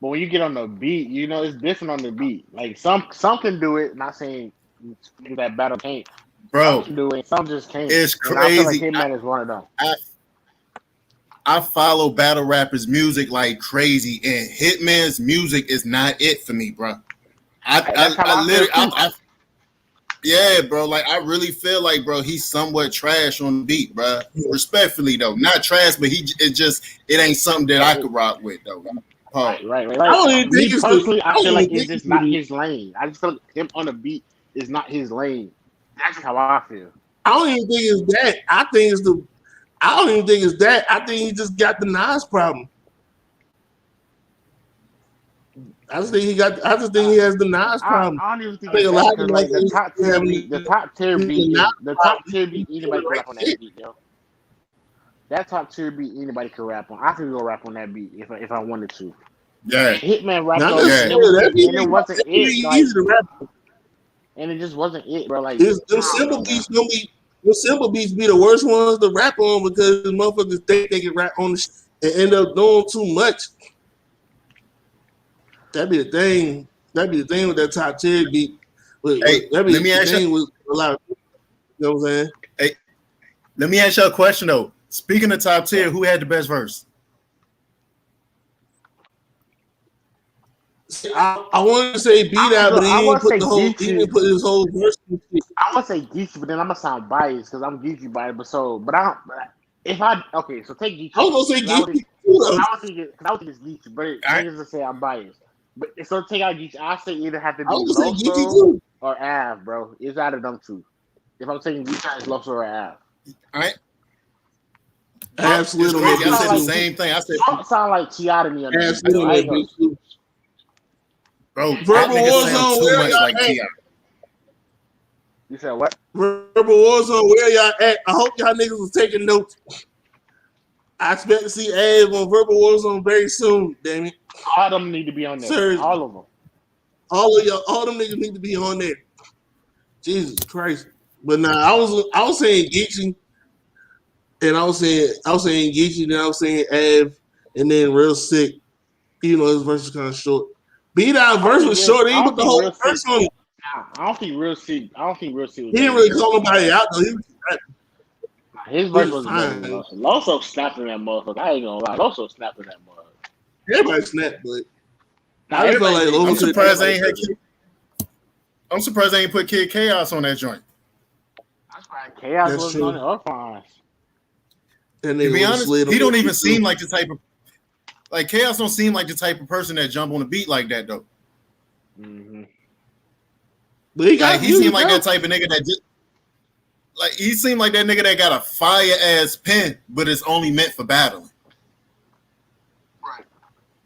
when you get on the beat, you know it's different on the beat. Like some can do it. Not saying that battle can't. Bro, some can do it. Some just can't. It's crazy. I feel like Hitman is one of them. I follow battle rappers' music like crazy, and Hitman's music is not it for me, bro. Yeah, bro. Like I really feel like, bro, he's somewhat trash on the beat, bro. Respectfully, though, not trash, but it ain't something that I could rock with, though. Right. Like, I don't even think personally, I feel like it's just not his lane. I just feel like him on the beat is not his lane. That's how I feel. I don't even think it's that. I don't even think it's that. I think he just got the Nas problem. I just think he has the Nas problem. I don't even think a lot of like the top tier beat anybody can rap on that beat, yo. That top tier beat anybody can rap on. I could go rap on that beat if I wanted to. Yeah. Hitman rap on it wasn't it. Easy to rap. And it just wasn't it, bro. Like them simple beats be the worst ones to rap on because the motherfuckers think they can rap on the shit and end up doing too much. That'd be the thing. That'd be the thing with that top tier beat. That'd be the thing with a lot of, you know what I'm saying? Hey, let me ask you a question though. Speaking of top tier, who had the best verse? I wanted to say beat out, but he didn't put the whole. Geechee. He didn't put his whole verse. I want to say Geechee, but then I'm gonna sound biased because I'm Geechee biased. But I don't. If I okay, so take Geechee. I was gonna say Geechee. I would think it's Geechee, but niggas will say I'm biased. But so take out Geechee. I say either have to be Loso or Av, bro. It's out of them two. If I'm taking Geechee, it's Loso or Av. All right. Absolutely. I said the same thing. I said sound like T.I. to me. Absolutely. Bro, Verbal that nigga Warzone, sound too much like T.I. You said what? Verbal Warzone, where y'all at? I hope y'all niggas was taking notes. I expect to see Av on Verbal Warzone very soon, damn it. All of them need to be on there. Sir, all of them. All of y'all, all them niggas need to be on there. Jesus Christ. But now I was saying Geechee, and I was saying Geechee, then I was saying Av, and then Real Sick. Even though his verse was kind of short. Beat out verse was short. He didn't put the whole verse on it. I don't think Real Sick. He didn't really call nobody out though. His verse was better. Loso snapped in that motherfucker. I ain't gonna lie. Loso snapped in that motherfucker. Everybody snapped, but I just felt like I'm surprised they ain't had Kid. I'm surprised they ain't put Kid Chaos on that joint. That's why Chaos wasn't on it. Or fine. And to be honest, he don't even seem like the type of Chaos don't seem like the type of person that jump on a beat like that though. Mm-hmm. But he seemed like that type of nigga that just he seemed like that nigga that got a fire ass pen, but it's only meant for battling. Right.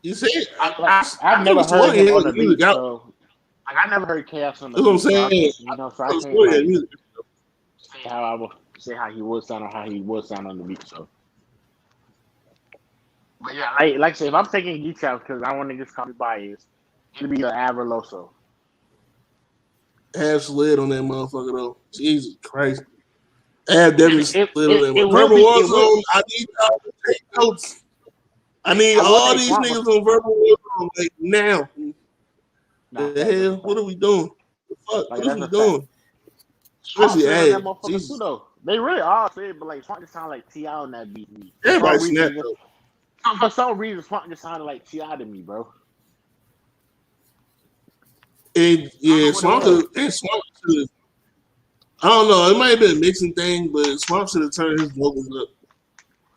You see, I've never heard him on the beat. So, I never heard Chaos on the beat. That's what I'm saying. So I can't say how I would say how he would sound or how he would sound on the beat. So. But yeah, like I said, if I'm taking Geechee out because I want to just call me biased, it'll be an Averloso. Av slid on that motherfucker though. Jesus Christ. Av definitely slid on that motherfucker. Verbal Warzone, I need y'all to take notes. I need all these niggas on Verbal Warzone like now. The hell? What are we doing? What are we doing? Especially Av. They really are saying, but like Swamp just sound like T.I. on that beat. Everybody snapped though. For some reason, Swamp just sounded like T.I. to me, bro. And yeah, Swamp should. I don't know. It might have been a mixing thing, but Swamp should have turned his vocals up.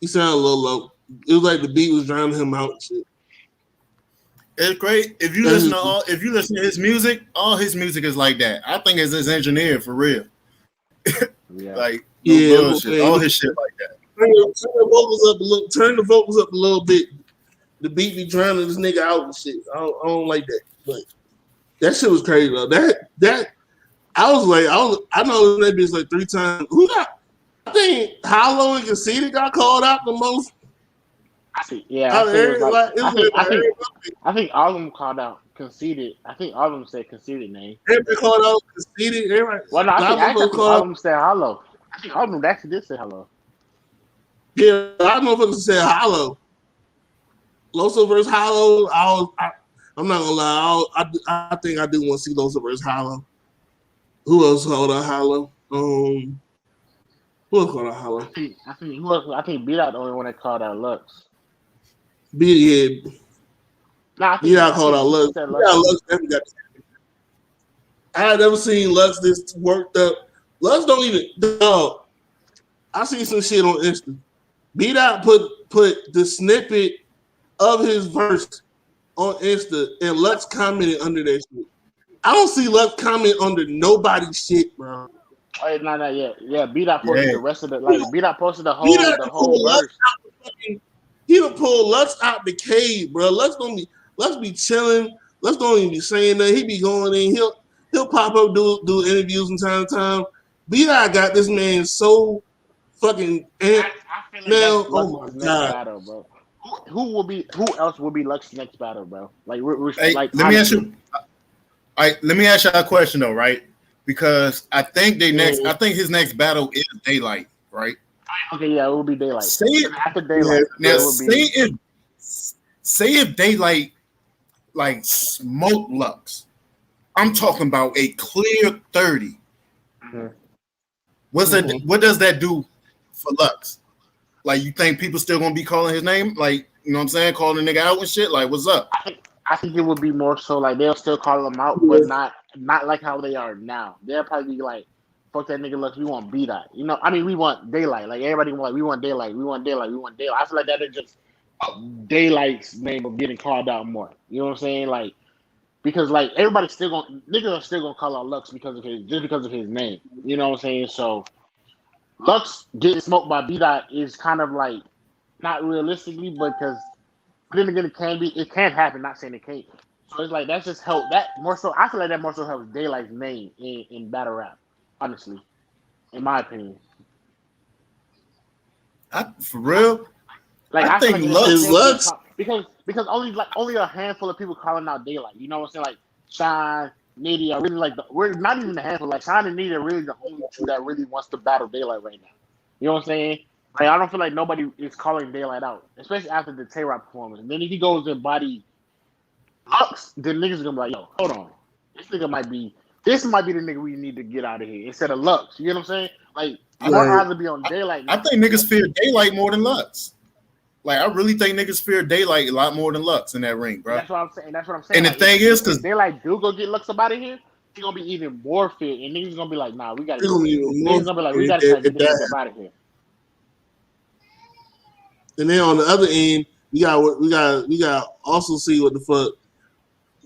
He sounded a little low. It was like the beat was drowning him out and shit. It's great. If you listen to his music, all his music is like that. I think it's his engineer for real. Yeah. Like no bullshit. All his shit like that. Turn the vocals up a little bit. The beat be drowning this nigga out and shit. I don't like that. But that shit was crazy though. That I know that bitch like 3 times. I think Hollow and Conceited got called out the most. I think all of them called out Conceited. I think all of them said Conceited name. Everybody called out Conceited. Well, no, I think all of them said Hollow. I think all of them actually did say hello. Yeah, I don't know if it said Hollow. Loso versus Hollow. I'm not gonna lie. I think I do want to see Loso versus Hollow. Who else called out Hollow? Who else called out Hollow? I think Beat Out the only one that called out Lux. Beat Out called out Lux. Lux definitely got. I had never seen Lux this worked up. Lux don't even dog. I see some shit on Insta. Beat Out put the snippet of his verse on Insta, and Lux commented under that shit. I don't see Lux comment under nobody's shit, bro. Oh, not yet. Yeah, Beat Out posted the rest of the Beat Out posted the whole verse. He done pull Lux out the cave, bro. Lux be chilling. Lux don't even be saying that. He be going in. He'll pop up, do interviews from time to time. Beat Out got this man so fucking amped. I feel like oh my god, battle, bro. Who else will be Lux's next battle, bro? Like, let me ask you. All right, let me ask you a question though, right? Because I think his next battle is Daylight, right? Okay, yeah, it will be Daylight. After Daylight. Now, say if Daylight like smoke Lux, I'm talking about a clear 30. Mm-hmm. What does that do for Lux? Like, you think people still gonna be calling his name? Like, you know what I'm saying? Calling the nigga out and shit? Like, what's up? I think it would be more so like they'll still call him out, but not like how they are now. They'll probably be like, "Fuck that nigga, look, we want B-Dot." You know, I mean, we want Daylight. Like everybody we want Daylight, we want Daylight, we want Daylight. I feel like that is just Daylight's name of getting called out more. You know what I'm saying? Like, because like everybody's still gonna niggas are still gonna call out Lux because of his name. You know what I'm saying? So Lux getting smoked by B-Dot is kind of like not realistically, because then again it can happen, not saying it can't. So it's like that's just help that more so I feel like that more so helps Daylight's name in battle rap, honestly. In my opinion. For real? Like I think feel Lux because only a handful of people calling out Daylight. You know what I'm saying? Like Shine, Nitty are really like we're not even a handful. Like Shine and Nitty are really the only two that really wants to battle Daylight right now. You know what I'm saying? Like I don't feel like nobody is calling Daylight out, especially after the Tay-Rock performance. And then if he goes and body Lux, then niggas are gonna be like, yo, hold on. This might be the nigga we need to get out of here instead of Lux. You know what I'm saying? Like more eyes will be on Daylight. I think niggas fear Daylight more than Lux. Like, I really think niggas fear Daylight a lot more than Lux in that ring, bro. That's what I'm saying. And like, the thing is, because Daylight do go get Lux up out of here, he's gonna be even more feared, and niggas gonna be like, nah, we gotta. Niggas gonna be like, we gotta try to get this up out of here. And then on the other end, we got also see what the fuck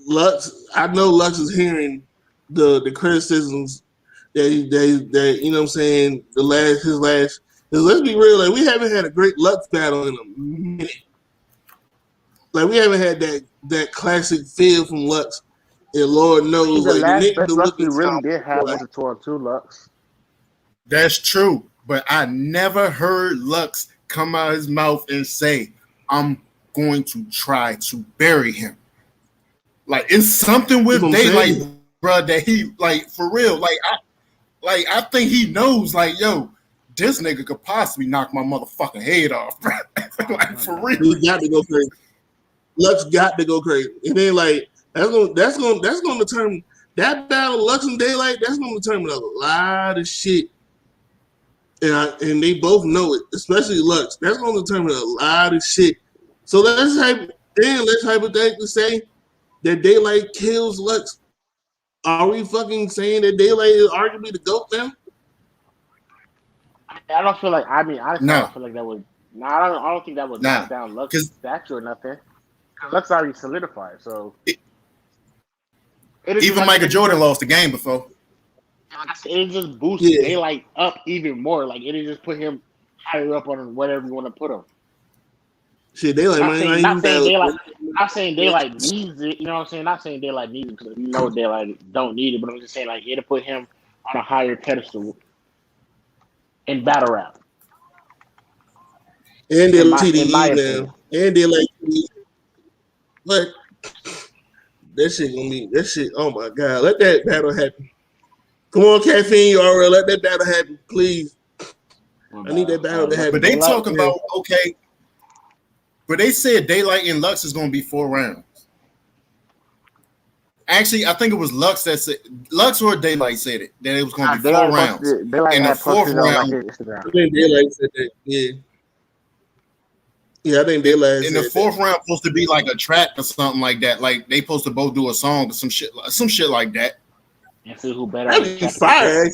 Lux. I know Lux is hearing the criticisms that you know what I'm saying. His last. Because let's be real, like we haven't had a great Lux battle in a minute. Like we haven't had that classic feel from Lux, and Lord knows, the like last the Lux we really did have was the 12-2 Lux. that's true, but I never heard Lux come out of his mouth and say, "I'm going to try to bury him." Like it's something with Daylight, bro, that he like for real. Like I think he knows, like, yo, this nigga could possibly knock my motherfucking head off, bro. Like for real. He got to go crazy. Lux got to go crazy, and then like that's gonna determine that battle. Lux and Daylight, that's gonna determine a lot of shit, and they both know it, especially Lux. That's gonna determine a lot of shit. So let's hypothetically say that Daylight kills Lux. Are we fucking saying that Daylight is arguably the GOAT now? I don't feel like. I mean, honestly, No. I don't feel like that would. No, I don't think that would knock down Lux's statue or nothing. Lux already solidified, so. Even Michael Jordan lost the game before. It just boosts Daylight up even more. Like it just put him higher up on whatever you want to put him. Shit, Daylight not saying Daylight needs it. You know what I'm saying? Not saying Daylight needs it because you know Daylight don't need it. But I'm just saying like it'll put him on a higher pedestal in battle rap. And they're TDE now. And they're like, but that shit gonna be that shit. Oh my god, let that battle happen. Come on, Caffeine, you already let that battle happen, please. I need that battle to happen. But they talking about okay. But they said Daylight and Lux is gonna be 4 rounds. Actually, I think it was Lux that said Lux or Daylight said it that it was gonna be 4 rounds. And the 4th round, I think Daylight said that. Yeah, I think Daylight. In the 4th round, supposed to be like a track or something like that. Like they supposed to both do a song or some shit like that. And see who better. That'd be fire.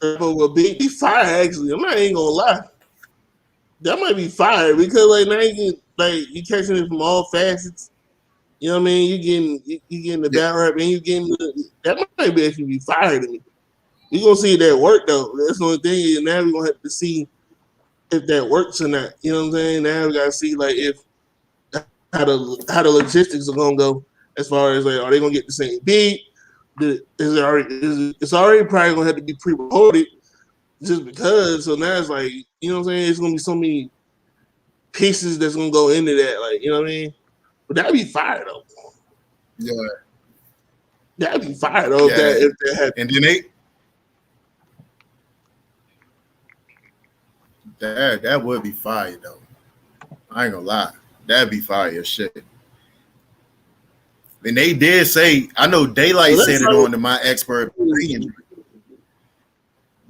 But will be fire actually. I'm not even gonna lie. That might be fire because like now you catching it from all facets. You know what I mean? You getting the battle rap and you getting that might be actually be fire to me. You gonna see that work though. That's the only thing is now we're gonna have to see if that works or not. You know what I'm saying? Now we gotta see like if how the logistics are gonna go as far as like are they gonna get the same beat? It's already probably gonna have to be pre-recorded just because. So now it's like, you know what I'm saying? It's gonna be so many pieces that's gonna go into that, like, you know what I mean? But that'd be fire though. Yeah. That'd be fire though if that happened. And then that would be fire though. I ain't gonna lie. That'd be fire shit. And they did say, I know Daylight said it on to My Expert Opinion.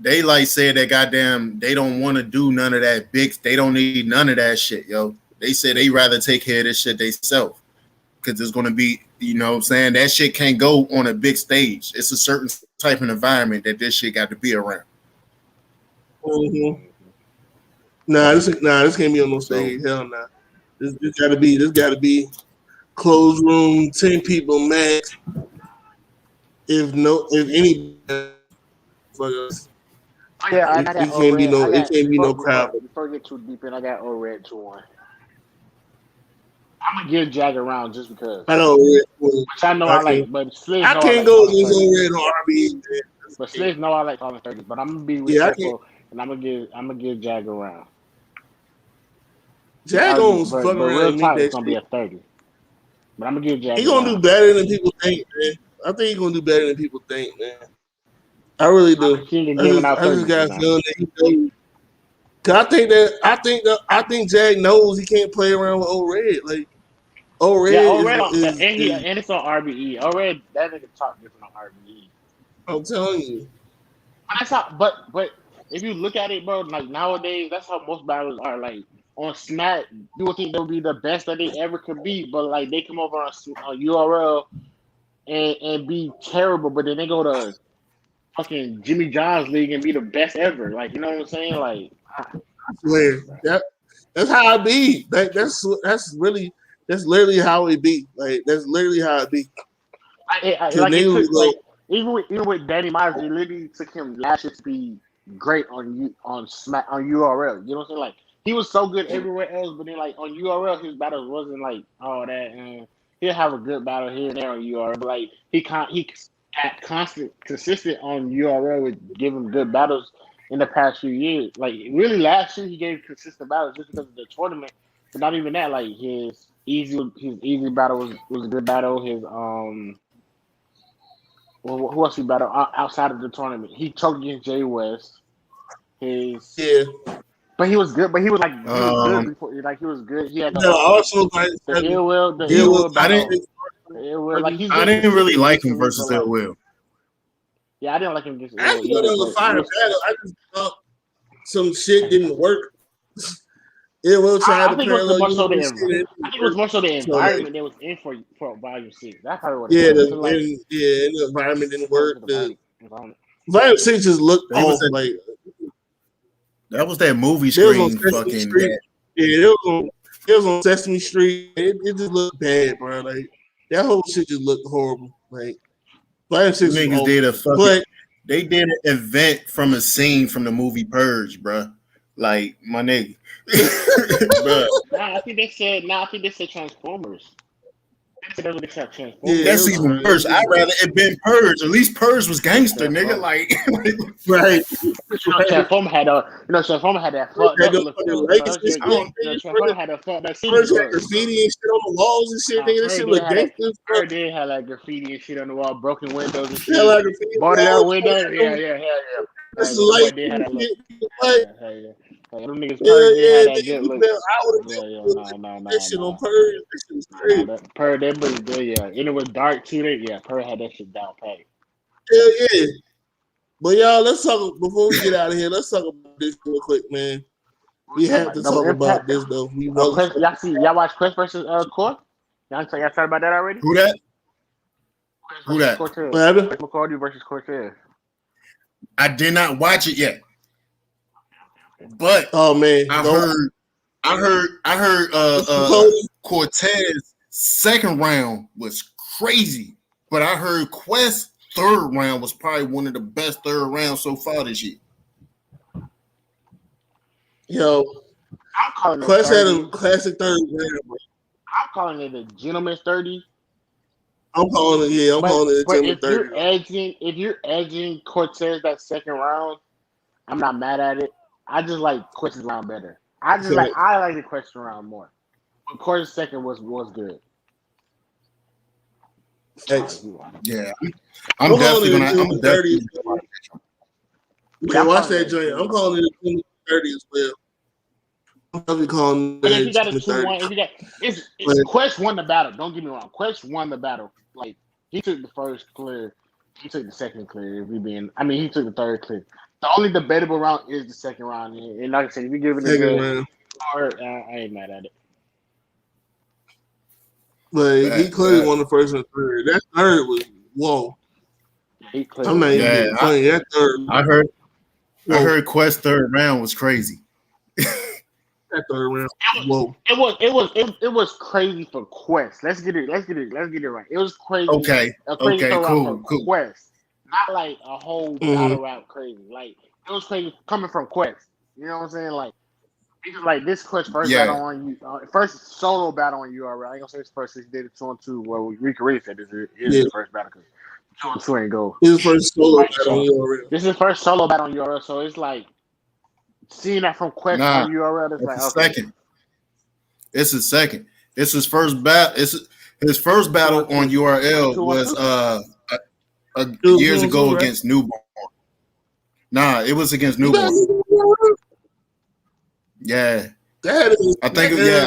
they like said that goddamn they don't want to do none of that big. They don't need none of that shit, yo. They said they rather take care of this shit themselves because it's gonna be, you know what I'm saying, that shit can't go on a big stage. It's a certain type of environment that this shit got to be around. Mm-hmm. This can't be on no stage. Hell nah. This gotta be closed room, 10 people max. If any, Yeah, I it got can't be no crowd. Before we get too deep in, I got O-Red 2-1. I'm gonna give Jag a round just because. I know. Which I know I like, but Sliz I know can't like go against O-Red on RBE. But Sliz know I like calling 30s, but I'm gonna be respectful and I'm gonna give Jag a round. Jag gonna fuck but around real and tight, meet it's that gonna be a 30. But I'm gonna give Jag. He gonna do better than people think, man. I think he's gonna do better than people think, man. I really do. I just got a feeling that he knows. Cause I think Jag knows he can't play around with O-Red. Like O-Red, and it's on RBE. O-Red, that nigga talk different on RBE. I'm telling you. And that's how, but if you look at it, bro, like nowadays, that's how most battles are. Like on Smack, you would think they'll be the best that they ever could be, but like they come over on URL and be terrible, but then they go to fucking Jimmy John's league and be the best ever. Like, you know what I'm saying? Like, I swear that's how it be. Like that's literally how it be. Like that's literally how it be. Even with Danny Myers, it literally took him last year to be great on Smack on URL. You know what I'm saying? Like he was so good everywhere else, but then like on URL, his battles wasn't like all that. And he'll have a good battle here and there on URL, but like he consistent on URL with giving good battles in the past few years. Like really, last year he gave consistent battles just because of the tournament, but not even that. Like his easy battle was a good battle. His who else he battled outside of the tournament? He choked against Jay West. But he was good. But he was like good before. Like he was good. He had the Ill Will. I didn't really like him versus Ill Will. Yeah, I didn't like him against Ill Will. It was a fire battle. I just thought some shit didn't work. Ill Will tried to parallel. I think it was more so the environment that was in for Volume 6. That's probably what it was. The environment didn't work. Volume 6 just looked off. Like that was that movie screen fucking. It was on Sesame Street. It just looked bad, bro. Like that whole shit just looked horrible. Like Volume 6 niggas did a fucking. They did an event from a scene from the movie Purge, bro. Like my nigga. I think they said Transformers. That's even worse. I'd rather it been Purge. At least Purge was gangster, nigga. Like, right. Transformer had that fucked up look. Transformer had a fucked up scene. Purge had graffiti and shit on the walls and shit. Nigga, that shit look gangster. Purge did have like graffiti and shit on the wall, broken windows and shit. Boarded out windows. Yeah. That's the light. Them niggas Purge did have that good look. That shit on Purge. That shit was crazy. Purge, that was good, yeah. And it was dark too. Purge had that shit down pat. Hell yeah. But y'all, let's talk before we get out of here. Let's talk about this real quick, man. We have to talk about this though. Y'all watch Quest versus Core? Y'all talked about that already? Who that? Cortez. What happened? McCarty versus Cortez. I did not watch it yet. But oh man, I heard Cortez second round was crazy, but I heard Quest third round was probably one of the best third rounds so far this year. Yo, Quest had a classic third round. I'm calling it a gentleman's 30. I'm calling it a gentleman's 30. If you're edging Cortez that second round, I'm not mad at it. I just like Quest's round better. I like the question round more. But Cortez's second was good. Thanks. Yeah, I'm definitely gonna. I'm 30. Yeah, watch that joint. I'm calling it a 30 as well. I'm definitely calling it. If you got a 2-1, Quest won the battle. Don't get me wrong. Quest won the battle. Like he took the first clear. He took the second clear. He took the third clear. The only debatable round is the second round, and like I said, if you give it a Second good round. card, I ain't mad at it. But he clearly won the first and third. That third was whoa. He cleared. I'm not even being funny. That third. I heard Quest third round was crazy. That third round. Whoa. It was crazy for Quest. Let's get it right. It was crazy. Okay. A crazy Okay, third cool, round for cool. Quest. Not like a whole battle rap crazy. Like it was crazy coming from Quest. You know what I'm saying? Like because like this Quest first battle on you, first solo battle on URL. I ain't gonna say it's first. He did it 2-on-2. Well, Rika Reed said this is his first battle because 2-on-2 ain't go. His first solo battle on URL. This is his first solo battle on URL, so it's like seeing that from Quest on URL. It's like second. It's his second. It's his first battle. His first battle on URL was years ago against Newborn. Nah, it was against Newborn. Yeah, I think it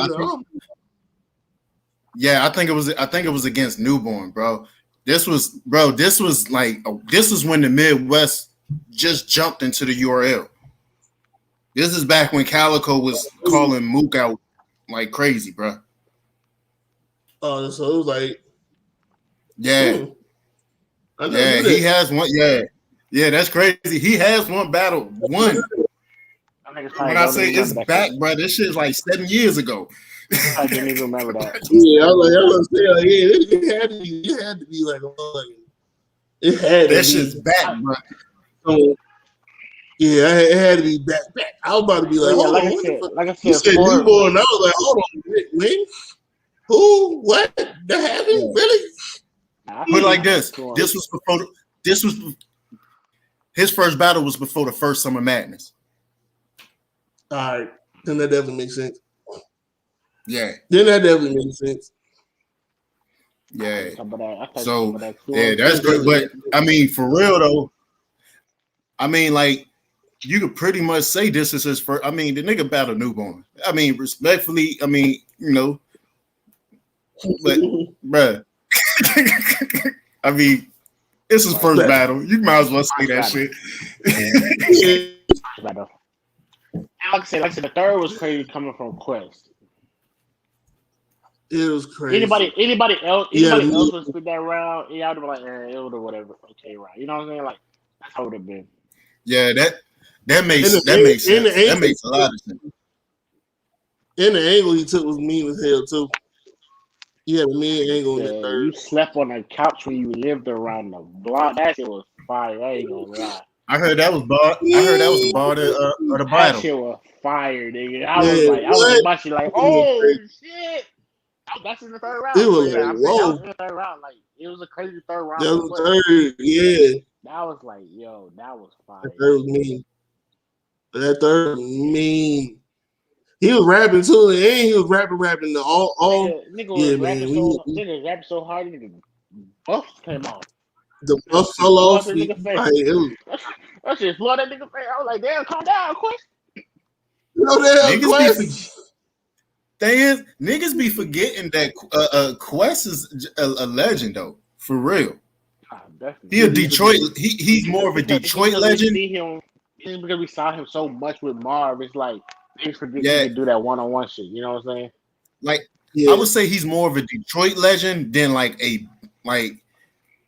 was against Newborn, bro. This was when the Midwest just jumped into the URL. This is back when Calico was calling Mook out like crazy, bro. Oh, so it was like, yeah, he has one. Yeah, that's crazy. He has one battle, one. When I say it's back, bro, this shit is like 7 years ago. I didn't even remember that. Yeah, I was like, it had to be like, it had that shit's back, bro. So, yeah, it had to be back. I was about to be like, hold on. Like I said, you said Newborn, and I was like, hold on, when? Who? What? That happened? Really? Put it like this. His first battle was before the first Summer Madness. All right. Then that definitely makes sense. Yeah. Then that definitely makes sense. Yeah. So, yeah, that's great. But, I mean, for real, though, I mean, like, you could pretty much say this is his first. I mean, the nigga battled Newborn. I mean, respectfully, I mean, you know, but, bruh, I mean, it's his first battle. You might as well say that shit. Like I said, the third was crazy coming from Quest. It was crazy. Anybody else would spit that round, y'all would be like, it would have whatever. Okay, right. You know what I'm saying? Like, that's how it would have been. Yeah, that makes sense. That makes a lot of sense. And the angle he took was mean as hell, too. He had a mean angle in the third. You slept on the couch when you lived around the block. That shit was fire. I ain't gonna lie. I heard that was bar. I heard that was the bar of the battle. That shit was fire, nigga. I was like, oh shit. That's in the third round. It was like, whoa. That was in the third round. Like, it was a crazy third round. That was third, yeah. That was like, yo, that was fire. That third was mean. That third was mean. He was rapping too, and he was rapping the all. Nigga was rapping so hard, nigga buffs came off. The buff fell off. That shit flooded that nigga face. I was like, damn, calm down, Quest. Niggas be forgetting that Quest is a legend though, for real. He a Detroit. He's more of a Detroit legend. Because we saw him so much with Marv, it's like niggas forget to do that one-on-one shit. You know what I'm saying? Like, I would say he's more of a Detroit legend than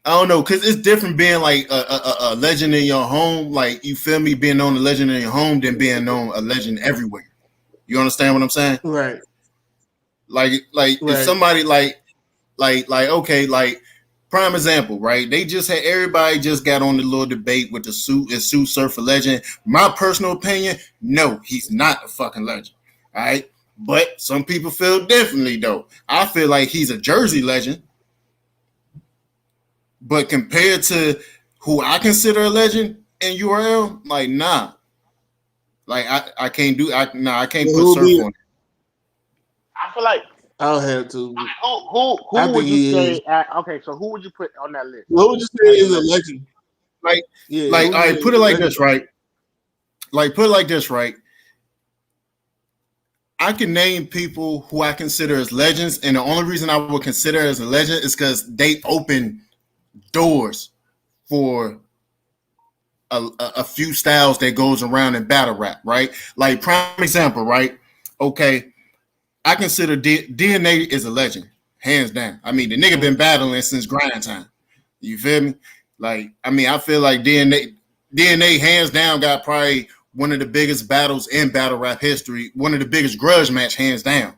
I don't know, because it's different being like a legend in your home. Like, you feel me, being known a legend in your home than being known a legend everywhere. You understand what I'm saying? Right. Like if somebody okay, like prime example, right? They just had everybody just got on the little debate with the suit surfer legend. My personal opinion, no, he's not a fucking legend. All right. But some people feel differently though. I feel like he's a Jersey legend. But compared to who I consider a legend in URL, like nah. Like I can't can't put surf on it. I feel like I'll have to. Who would you say? Okay, so who would you put on that list? What would you say is a legend? All right, put it like this, right? Like, put it like this, right? I can name people who I consider as legends, and the only reason I would consider as a legend is because they open doors for a few styles that goes around in battle rap, right? Like prime example, right? Okay, I consider DNA is a legend, hands down. I mean, the nigga been battling since grind time. You feel me? Like, I mean, I feel like DNA hands down got probably one of the biggest battles in battle rap history, one of the biggest grudge match hands down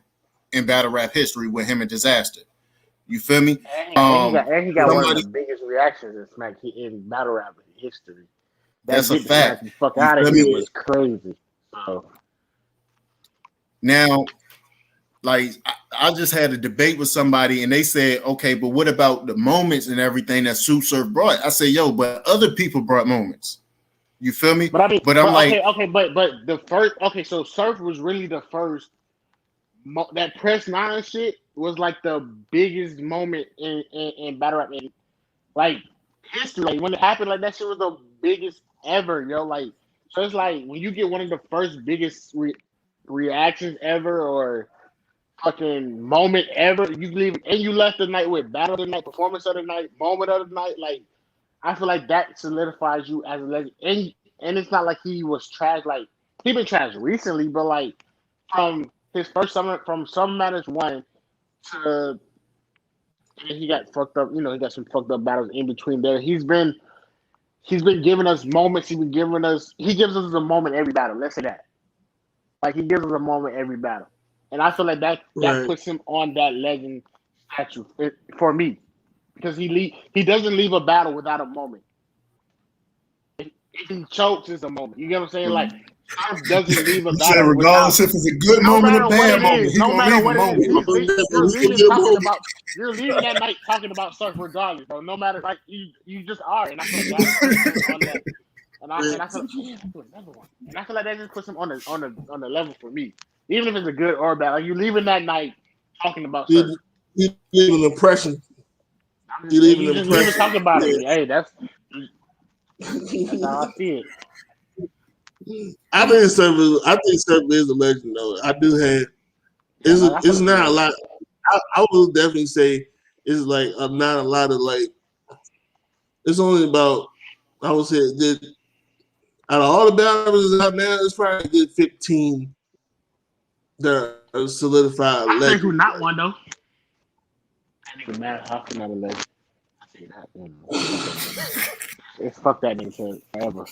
in battle rap history with him and Disaster. You feel me? And he got one of the biggest reactions in battle rap history. That's a fact. The fuck out of here was crazy. So. Now, like, I just had a debate with somebody, and they said, "Okay, but what about the moments and everything that Tsu Surf brought?" I say, "Yo, but other people brought moments." You feel me? But I mean, but I'm like, but the first, so Surf was really the first. That Press 9 shit was like the biggest moment in battle rap, like history. Like when it happened, like that shit was the biggest ever, yo. Like, so it's like when you get one of the first biggest reactions ever or fucking moment ever, you leave and you left the night with battle of the night, performance of the night, moment of the night. Like, I feel like that solidifies you as a legend. And it's not like he was trash. Like, he been trash recently, but like from his first summer, from Summer Matters 1 to, and he got fucked up. You know, he got some fucked up battles in between there. He's been giving us moments. He gives us a moment every battle. Let's say that. Like, he gives us a moment every battle. And I feel like that puts him on that legend statue for me. Because he doesn't leave a battle without a moment. If he chokes, it's a moment. You get what I'm saying? Like, Surf doesn't leave a battle regardless if it's a good moment or bad moment. No matter what it is. You're leaving that night talking about Surf regardless, bro. No matter, like, you just are. And I feel like that's on that. And I feel like that just puts him on the level for me. Even if it's a good or bad, like, you leaving that night talking about Surf. You leave an impression. You leave an impression. Talking about it. Hey, that's how I see it. I think Surf is a legend, though. I do have. It's not a lot. I will definitely say it's like not a lot of like. It's only about, I would say, out of all the battles out now, it's probably a good 15 that are solidified. I think who not one though. I think Matt Huff not a legend. I say that. It's fuck that nigga forever.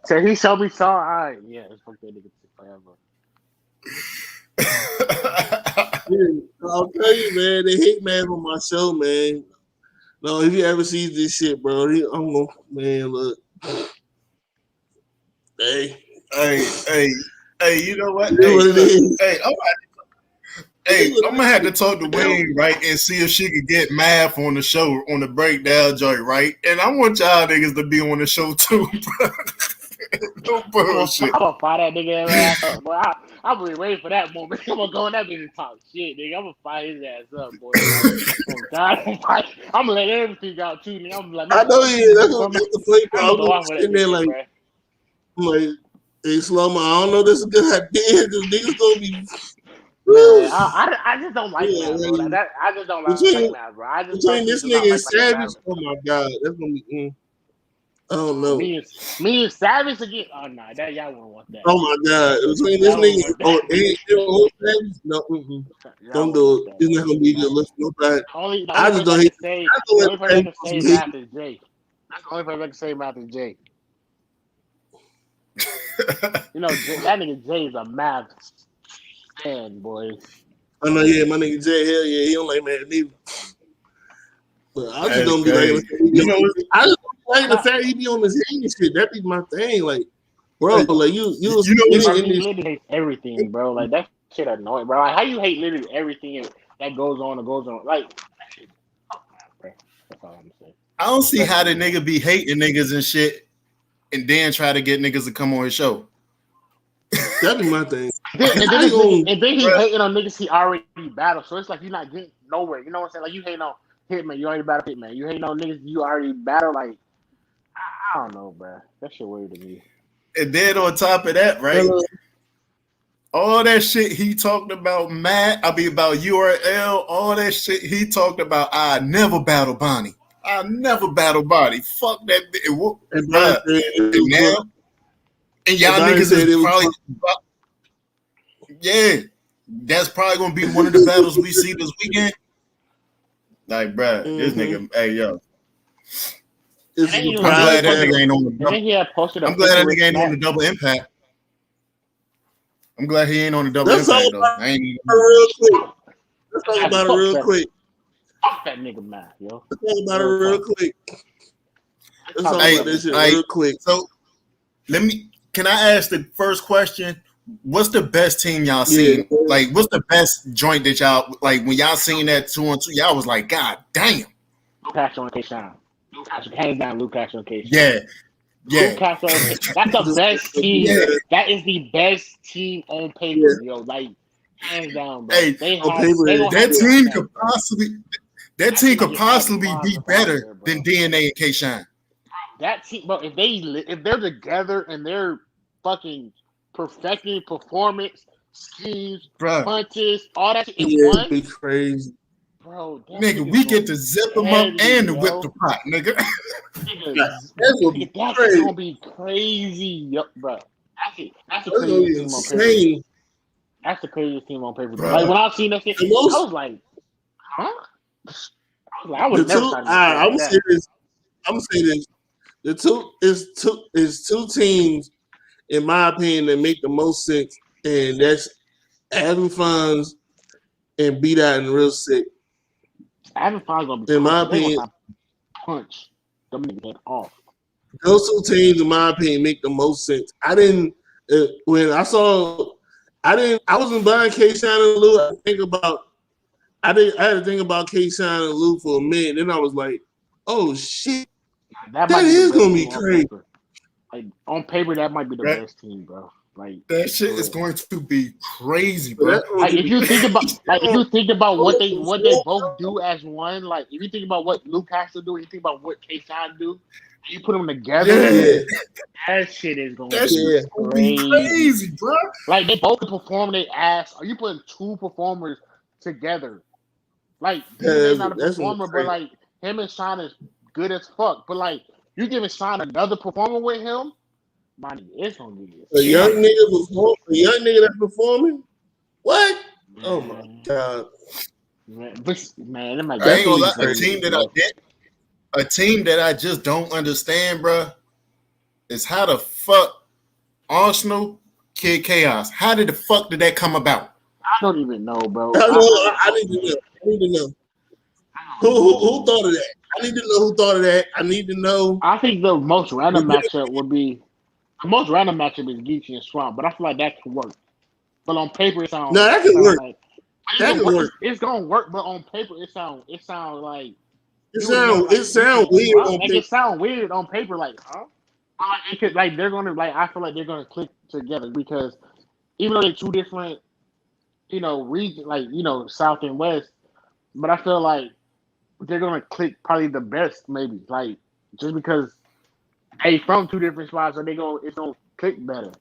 So he showed me song. All right, yeah, it's fuck that nigga forever. I'll tell you, man, they hate man on my show, man. No, if you ever see this shit, bro, I'm gonna, man, look. Hey, you know what? Hey, I'm gonna have to talk to Wayne, right, and see if she could get Math on the show on the breakdown joint, right? And I want y'all niggas to be on the show too, bro. No bullshit. I'm gonna fire that nigga ass up, boy. I'm really waiting for that moment. I'm gonna go in that bitch and talk shit, nigga. I'm gonna fire his ass up, boy. Oh God, I'm gonna let everything out too, nigga. I'm like, I know, yeah, that's the funny part. I'm there like, hey, Slow-Mo, I don't know if this is a good idea. This niggas gonna be. I just don't like that, bro. I just don't like that, bro. Between this nigga and Savage, oh my God, that's gonna be. I don't know. Me and Savage again. Oh no, that y'all won't want that. Oh my God, between this nigga and Savage, no, don't do it. It's not gonna be a good look for nobody. I just don't hate. The only person I can say Math is Jay. That's the only person I can say Math is Jay. You know, that nigga Jay is a Math fan, boy. I know, yeah, my nigga Jay, hell yeah, he don't like Math neither. But I just don't be like, I just don't like the fact he be on his head and shit. That be my thing, like, bro, like you know, he literally hates everything, bro. Like that shit annoying, bro. Like how you hate literally everything that goes on, like. That's all I'm saying. I don't see how the nigga be hating niggas and shit, and then try to get niggas to come on his show. That'd be my thing. And then he hating on niggas he already battled, so it's like you're not getting nowhere. You know what I'm saying? Like you hating on Hitman, you already battled Hitman. You hating on niggas you already battled. Like I don't know, bro. That shit weird to me. And then on top of that, right? all that shit he talked about about URL, all that shit he talked about. I never battle Bonnie. I never battle Bonnie. Fuck that. And Brian said it was now, and y'all Brian niggas said it is was probably, yeah, that's probably gonna be one of the battles we see this weekend. Like, bruh, this nigga, hey yo. It's I'm glad that nigga ain't on the I double. think he had posted. I'm glad that nigga ain't on the double impact. I'm glad he ain't on the double Let's impact talk though. about I ain't even. real quick. Let's talk about it real quick. Fuck that nigga man, yo. Let's talk about it real quick. Let's talk Hey, about this shit hey, real quick. So can I ask the first question? What's the best team y'all seen? Yeah. Like, what's the best joint that y'all like when y'all seen that 2-on-2? Y'all was like, God damn. Luke Castro and K-Shine. Hands down, Luke Castro and K-Shine. Yeah. Yeah. Luke Castro, that's the best team. Yeah. That is the best team on paper, yo. Like, hands down, bro. Hey, that team could possibly be better than DNA and K-Shine. That team, bro, if they're together and they're fucking perfecting performance, schemes, Bruh. punches, all that shit in Yeah, one, be crazy. bro. Nigga, we get to zip them up and to whip the pot, nigga. That's gonna be crazy, yo, bro. That's the craziest team on paper. That's the craziest team on paper. Like when I seen that shit, I was like, huh? I would never thought I'm gonna say this. I'm gonna say this. The two teams, in my opinion, that make the most sense, and that's Adam Funds and Beat Out and Real Sick. Adam Funds gonna be in my opinion punch them niggas off. Those two teams, in my opinion, make the most sense. I didn't when I saw. I wasn't buying K-Shine and Lou. I had to think about K-Shine and Lou for a minute. Then I was like, oh shit. That is gonna be crazy. Like on paper, that might be the best team, bro. Like that shit is going to be crazy, bro. Like if you think about what they both do as one, like if you think about what Luke has to do, you think about what K-Shine do, you put them together. Yeah. That shit is going to be crazy, bro. Like they both perform their ass. Are you putting two performers together? Like he's not a performer, but like him and Shine is good as fuck. But like you giving Shine another performer with him, money, it's gonna be a young nigga that's performing. What? Man. Oh my god, man! It might I ain't gonna lie, a team that I just don't understand, bro, is how the fuck Arsenal Kid Chaos. How did the fuck did that come about? I don't even know, bro. I need to know. Who thought of that? I need to know who thought of that. I need to know. I think the most random matchup would be. The most random matchup is Geechee and Swamp, but I feel like that could work. But on paper, it sounds. No, that could work. Like, that could work. It's gonna work, but on paper, it sounds like. It sounds weird on paper. It sounds weird on paper, like, huh? It could, like they're gonna like. I feel like they're gonna click together because even though they're two different, region, like South and West, but I feel like they're gonna click probably the best, maybe like just because. Hey, from two different spots, so it's gonna click better.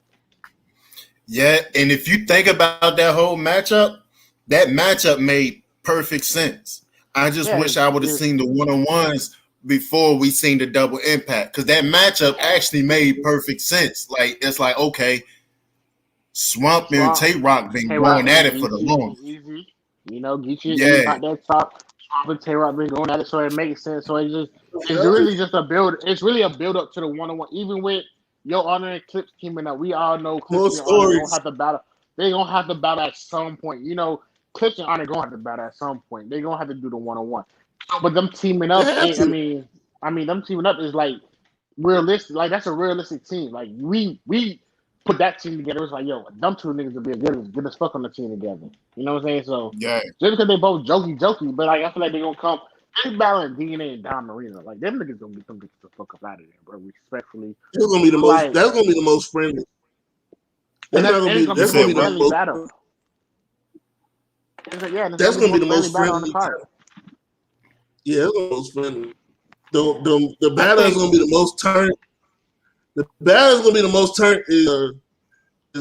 Yeah, and if you think about that whole matchup, that matchup made perfect sense. I just wish I would have seen the one-on-ones before we seen the double impact, because that matchup actually made perfect sense. Like it's like, okay, Swamp and Tay-Rock been going at it for the long. Geechee got that top. But Tay-Rock been going at it, so it makes sense. So it's really just a build. It's really a build up to the one-on-one. Even with Yo Honor and Clips teaming up, we all know Clips and Honor gonna have to battle. They gonna have to battle at some point. Clips and Honor gonna have to battle at some point. They gonna have to do the one-on-one. But them teaming up, them teaming up is like realistic. Like that's a realistic team. Like we put that team together. It's like, yo, them two niggas will be good as fuck on the team together. You know what I'm saying? So yeah, just because they both jokey, but like I feel like they're gonna come. They battling DNA and Don Marino. Like them niggas gonna get the fuck up out of there, bro. Respectfully, that's gonna be the most. That's gonna be the most friendly. That's gonna be the friendly battle. That's gonna be the most friendly battle. Yeah, that's the most friendly. The battle is gonna be the most turn. The battle is gonna be the most turn.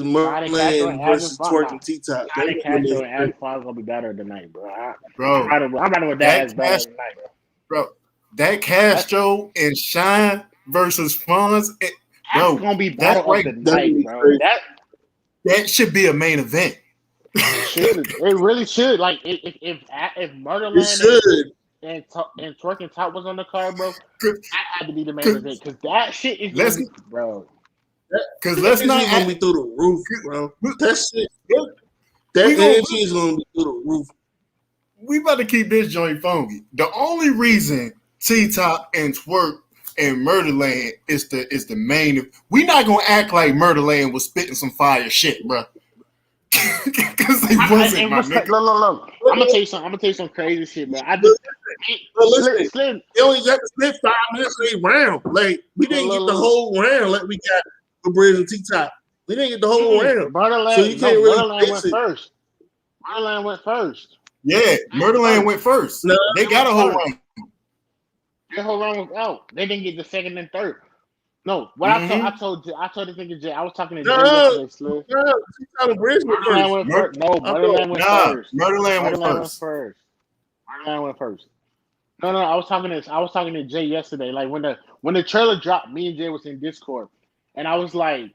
Friday Castro and Merlin versus Adam Twerk Fonz. and T-Top. Friday Castro and Adam Fonz gonna be better tonight, bro. Bro, I'm riding with that as better tonight, bro. bro, that Castro and Shine versus Fonz, That's gonna be battle right. of the night, bro. That should be a main event. It really should. Like if It Murderland should. and Twerk and Top was on the card, bro, Cause- that had to be the main event because that shit is Let's- gonna be, bro. Because let's not gonna be through the roof, bro. That shit. That We gonna- energy is gonna be through the roof. we about to keep this joint funky. The only reason T-Top and Twerk and Murderland is the main. We not gonna act like Murderland was spitting some fire shit, bro. Because they wasn't, my nigga. Look. I'm gonna tell you some crazy shit, bro. I just listen, Slim. They only got to split 5 minutes a round. Like we didn't get the whole round like we got for Bridge and T-Top. We didn't get the whole round. Murderland, So you can't really Murderland fix went it. first. Murderland went first. Yeah, Murderland went first. No, They got a whole round. Their whole round was out. They didn't get the second and third. No, what I told this nigga Jay. I was talking to Jay yesterday, Slim. Yeah, T-Top and Bridge went Murderland first. went first. No, Murderland went Nah, first. Murderland went Murderland first. Murderland went first. No, I was talking to Jay yesterday. Like when the trailer dropped, me and Jay was in Discord, and I was like,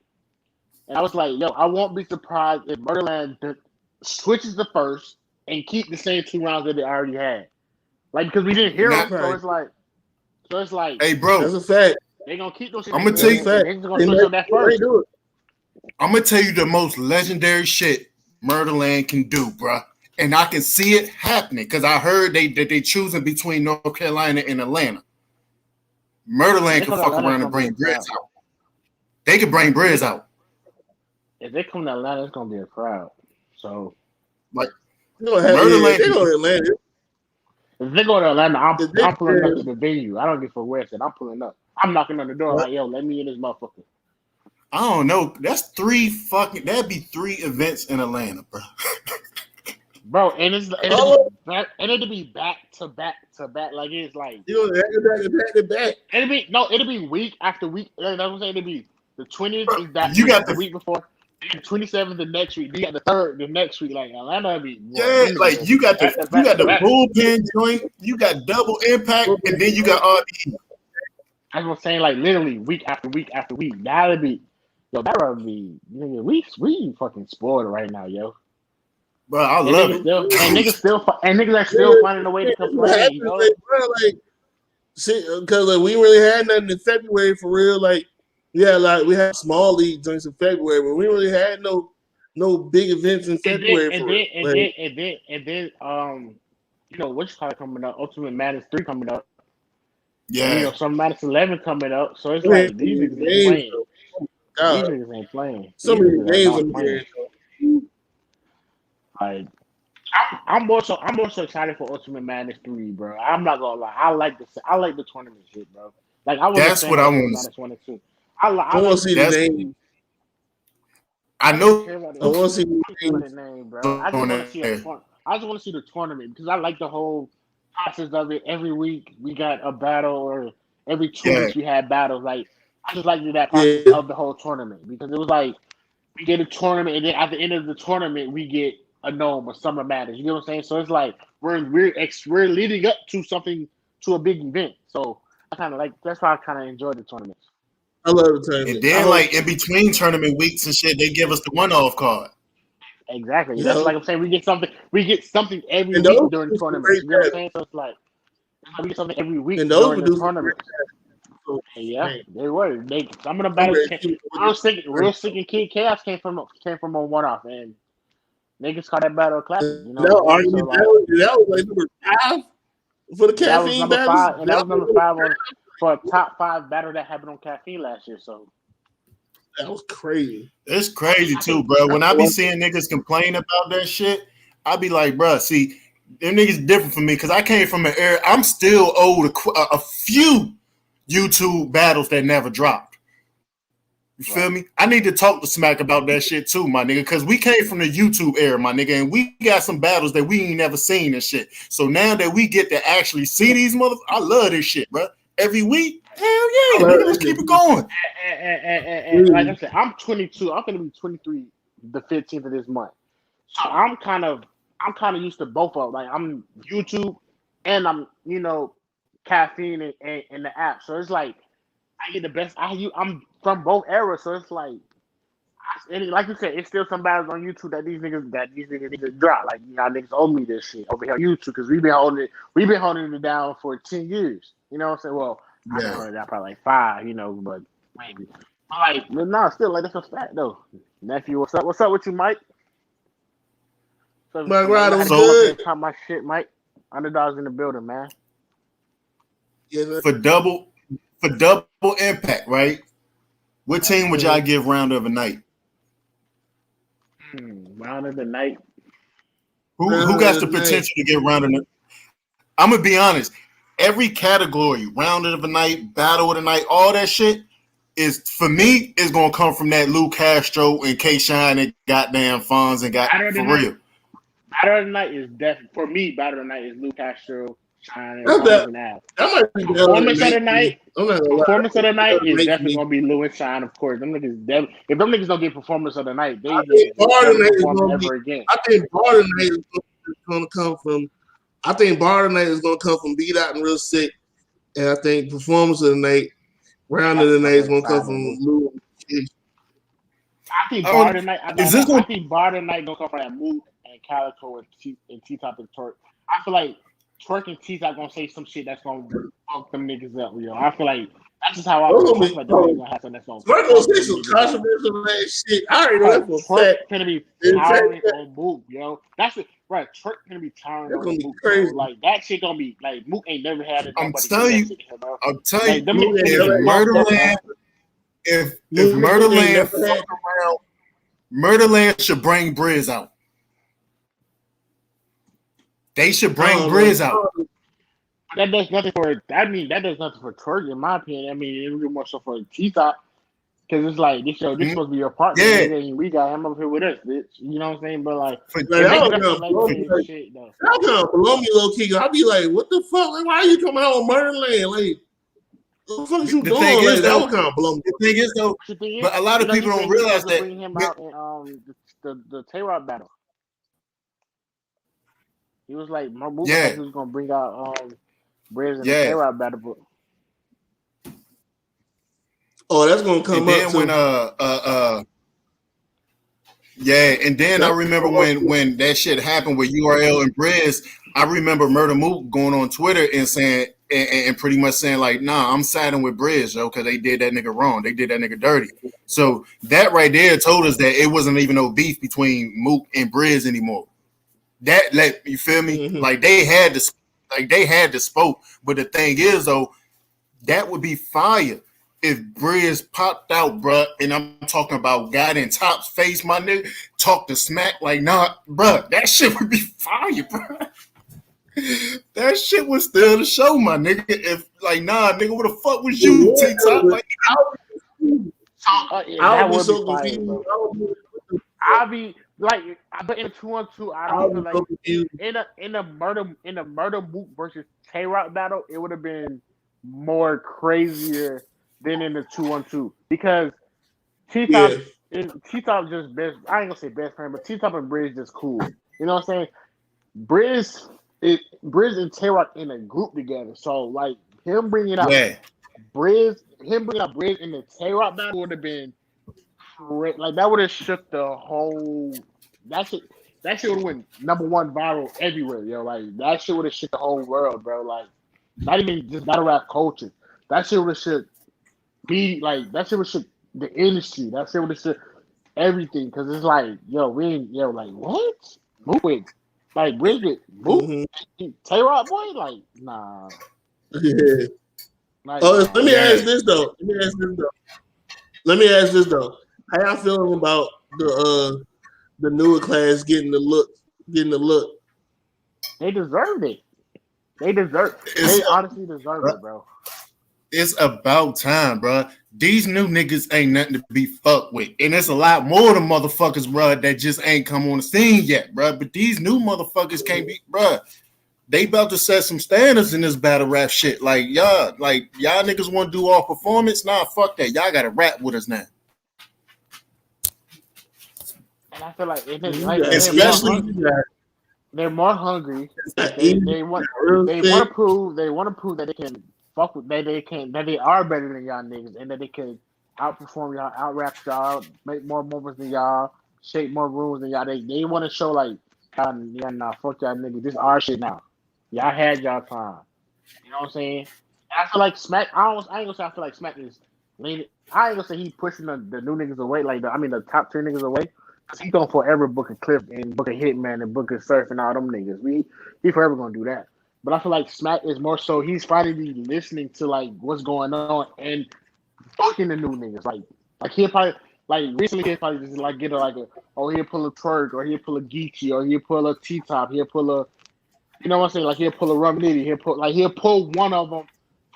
yo, I won't be surprised if Murderland switches the first and keep the same 2 rounds that they already had. Like because we didn't hear them, so it's like, Hey, bro, That's a fact. they gonna keep those. I'ma tell you- They're just gonna switch up that first. do it. I'm gonna tell you the most legendary shit Murderland can do, bro. And I can see it happening because I heard that they choosing between North Carolina and Atlanta. Murderland can fuck around and bring Briz out. They can bring Briz out. If they come to Atlanta, it's gonna be a crowd. So They're gonna have Murderland- They're gonna Atlanta. if they go to Atlanta, If they- I'm pulling up to the venue. I don't give a fuck where it's at. I'm pulling up. I'm knocking on the door like, yo, let me in this motherfucker. I don't know. That'd be 3 events in Atlanta, bro. Bro, and it'll be back to back to back. Like it's like You know, back. it'll be week after week. That's what I'm saying. It'll be the 20th is that You got the the- week before, and 27th the next week. You got the 3rd the next week. Like Atlanta will be Like you got the bullpen joint, you got double impact, and then you got RBE. That's what I'm saying. Like literally week after week after week. That'll be nigga. We fucking spoiled right now, yo. Bro, I And love niggas it. niggas are still finding a way to complain. You know? Like, because we really had nothing in February for real. Like, yeah, like we had small league joints in February, but we really had no big events in February. And then you know what's coming up? Ultimate Madness 3 coming up. Yeah. You know, some Madness 11 coming up. So it's like these niggas ain't playing. God, These niggas ain't playing. so These many niggas are games not in playing. here. Like, I'm more so excited for Ultimate Madness 3, bro. I'm not gonna lie. I like the tournament shit, bro. Like I was. That's what I want. Madness 1 and 2. I I want to see the That's- name. I know. I want to see the names. name, bro. I just want to see I just want to see the tournament because I like the whole process of it. Every week we got a battle, or every 2 weeks we had battles. Like I just like that process of the whole tournament because it was like we get a tournament, and then at the end of the tournament we get a gnome or summer matters. You know what I'm saying? So it's like we're leading up to something, to a big event. So I kind of like that's why I kind of enjoy the tournaments. I love the tournament. And then, like in between tournament weeks and shit, they give us the one-off card. Exactly. Yeah. That's like I'm saying. We get something every And week those during the was tournament. great You know what I'm saying? So it's like we get something every week And those during the producers tournament. So, Yeah, man. they were. Some of the battles Real Sick and Kid Chaos came from a one-off, and niggas call that battle a classic. You know, No, what I'm saying? argument, So, like, that was like number 5 for the that was caffeine number battles. 5, and that was number 5 for a top 5 battle that happened on Caffeine last year. So That was crazy. It's crazy too, bro. When I be seeing niggas complain about that shit, I be like, bro, see, them niggas different from me because I came from an era. I'm still owed a few YouTube battles that never dropped. You feel me? I need to talk to Smack about that shit too, my nigga, because we came from the YouTube era, my nigga, and we got some battles that we ain't never seen and shit. So now that we get to actually see these motherfuckers, I love this shit, bro. Every week, Hell yeah, nigga, let's keep it going. And like I said, I'm 22. I'm gonna be 23 the 15th of this month. So I'm kind of used to both of them. Like I'm YouTube and I'm caffeine and the app. So it's like I get the best. I'm from both eras, so it's like. And like you said, it's still some battles on YouTube that these niggas need to drop. Like y'all niggas owe me this shit over here on YouTube because we've been holding it down for 10 years. You know what I'm saying? Well, I've been holding it down probably like 5, but maybe. But no, still like that's a fact though. Nephew, what's up? What's up with you, Mike? Mike Ryder, what's good? Talk my shit, Mike. Underdogs in the building, man. Yeah, for double impact, right? What team would y'all give round of the night? Round of the night. Who got the potential to get round of the night? I'm gonna be honest. Every category, round of the night, battle of the night, all that shit is for me is gonna come from that Lou Castro and K Shine and goddamn Fonz and got for real. Battle of the night is definitely for me. Battle of the night is Lou Castro, Shine, and That Fonz and Av. might be Performance of the night. Performance of the night is definitely gonna be Lou and Shine, of course. Them niggas, if them niggas don't get performance of the night, they never perform ever again. I think Bar the Night is gonna come from. I think Bar the Night is gonna come from Beat Out and Real Sick, and I think performance of the night, round of the night is gonna come from Lou. I think Bar the Night. I think Bar the Night gonna come from that Mook and Calico and T-Top and Twerk. I feel like Twerk and T-Top gonna say some shit that's gonna fuck them niggas up, yo. I feel like that's just how I feel like they're gonna have something that's gonna. Twerk gonna say some controversial shit. I already know that for a fact. Twerk gonna be towering on Mook, yo. That's it. Right, Twerk gonna be towering on Mook. Crazy. Like that shit gonna be like Mook ain't never had it. I'm telling you, if Murderland fuck around, Murderland should bring Briz out. They should bring Briz out. That does nothing for. That does nothing for Twerk, in my opinion. I mean, it would do more so for T-Top. Because it's like, this supposed to be your partner. Yeah. We got him up here with us, bitch. You know what I'm saying? But like, that kind of blow me low key. I'll be like, what the fuck? Like, why are you coming out on Murderland? Like, what the fuck is you doing? Like, that would kind of blow me. The thing is, though, but a lot of people don't realize that. Bring him out in the Tay-Rock battle. He was like, my movie he was going to bring out Briz in the Tay-Rock battle. But that's gonna come and up. Then and then I remember when that shit happened with URL and Briz. I remember Murder Mook going on Twitter and saying and pretty much saying like, nah, I'm siding with Briz, yo, because they did that nigga wrong. They did that nigga dirty. So that right there told us that it wasn't even no beef between Mook and Briz anymore. That you feel me? Mm-hmm. Like they had to spoke. But the thing is though, that would be fire. If Briz popped out, bruh, and I'm talking about God in Top's face, my nigga, talk to smack like, nah, bruh, that shit would be fire, bruh. That shit would steal the show, my nigga. If like, nah, nigga, what the fuck was you, T-Top? Like, I would be so confused. I'll be like, but in a 2-on-2, I don't feel like in a murder Mook versus Tay-Rock battle, it would have been more crazier than in the 2-on-2 because T-Top just best. I ain't gonna say best friend, but T-Top and Briz just cool. You know what I'm saying? Briz and Tay-Rock in a group together. So like him bringing out Briz in the Tay-Rock battle would have been great. Like that would have shook the whole. That shit would have went #1 viral everywhere, yo. Like that shit would have shook the whole world, bro. Like not even just battle rap culture. That shit would have shook. That shit would shook the industry. That shit would have shook everything. Because it's like, like, what? Move it. Like, Bridget, move. Tay-Rock boy? Like, nah. Yeah. Like, let me ask this, though. How y'all feeling about the newer class getting the look? They deserved it. They honestly deserve it, bro. It's about time, bro. These new niggas ain't nothing to be fucked with. And there's a lot more of the motherfuckers, bro, that just ain't come on the scene yet, bro. But these new motherfuckers can't be, bro. they about to set some standards in this battle rap shit. Like y'all niggas want to do all performance. Nah, fuck that. Y'all gotta rap with us now. And I feel like Especially they're more hungry. They want to prove that they can fuck with that they are better than y'all niggas and that they can outperform y'all, out rap y'all, make more moments than y'all, shape more rooms than y'all. They want to show like, nah, fuck y'all niggas. This our shit now. Y'all had y'all time. You know what I'm saying? And I feel like Smack. I ain't gonna say I feel like Smack is leaning. I ain't gonna say he pushing the new niggas away. The top 10 niggas away. Cause he gonna forever book a Cliff and book a Hitman and book a Surf and all them niggas. He forever gonna do that. But I feel like Smack is more so he's finally listening to like what's going on and fucking the new niggas. Like he'll probably recently he'll probably just like get he'll pull a Twerk or he'll pull a Geechee or he'll pull a T-Top, he'll pull a you know what I'm saying? Like he'll pull a Rum Nitty, he'll pull one of them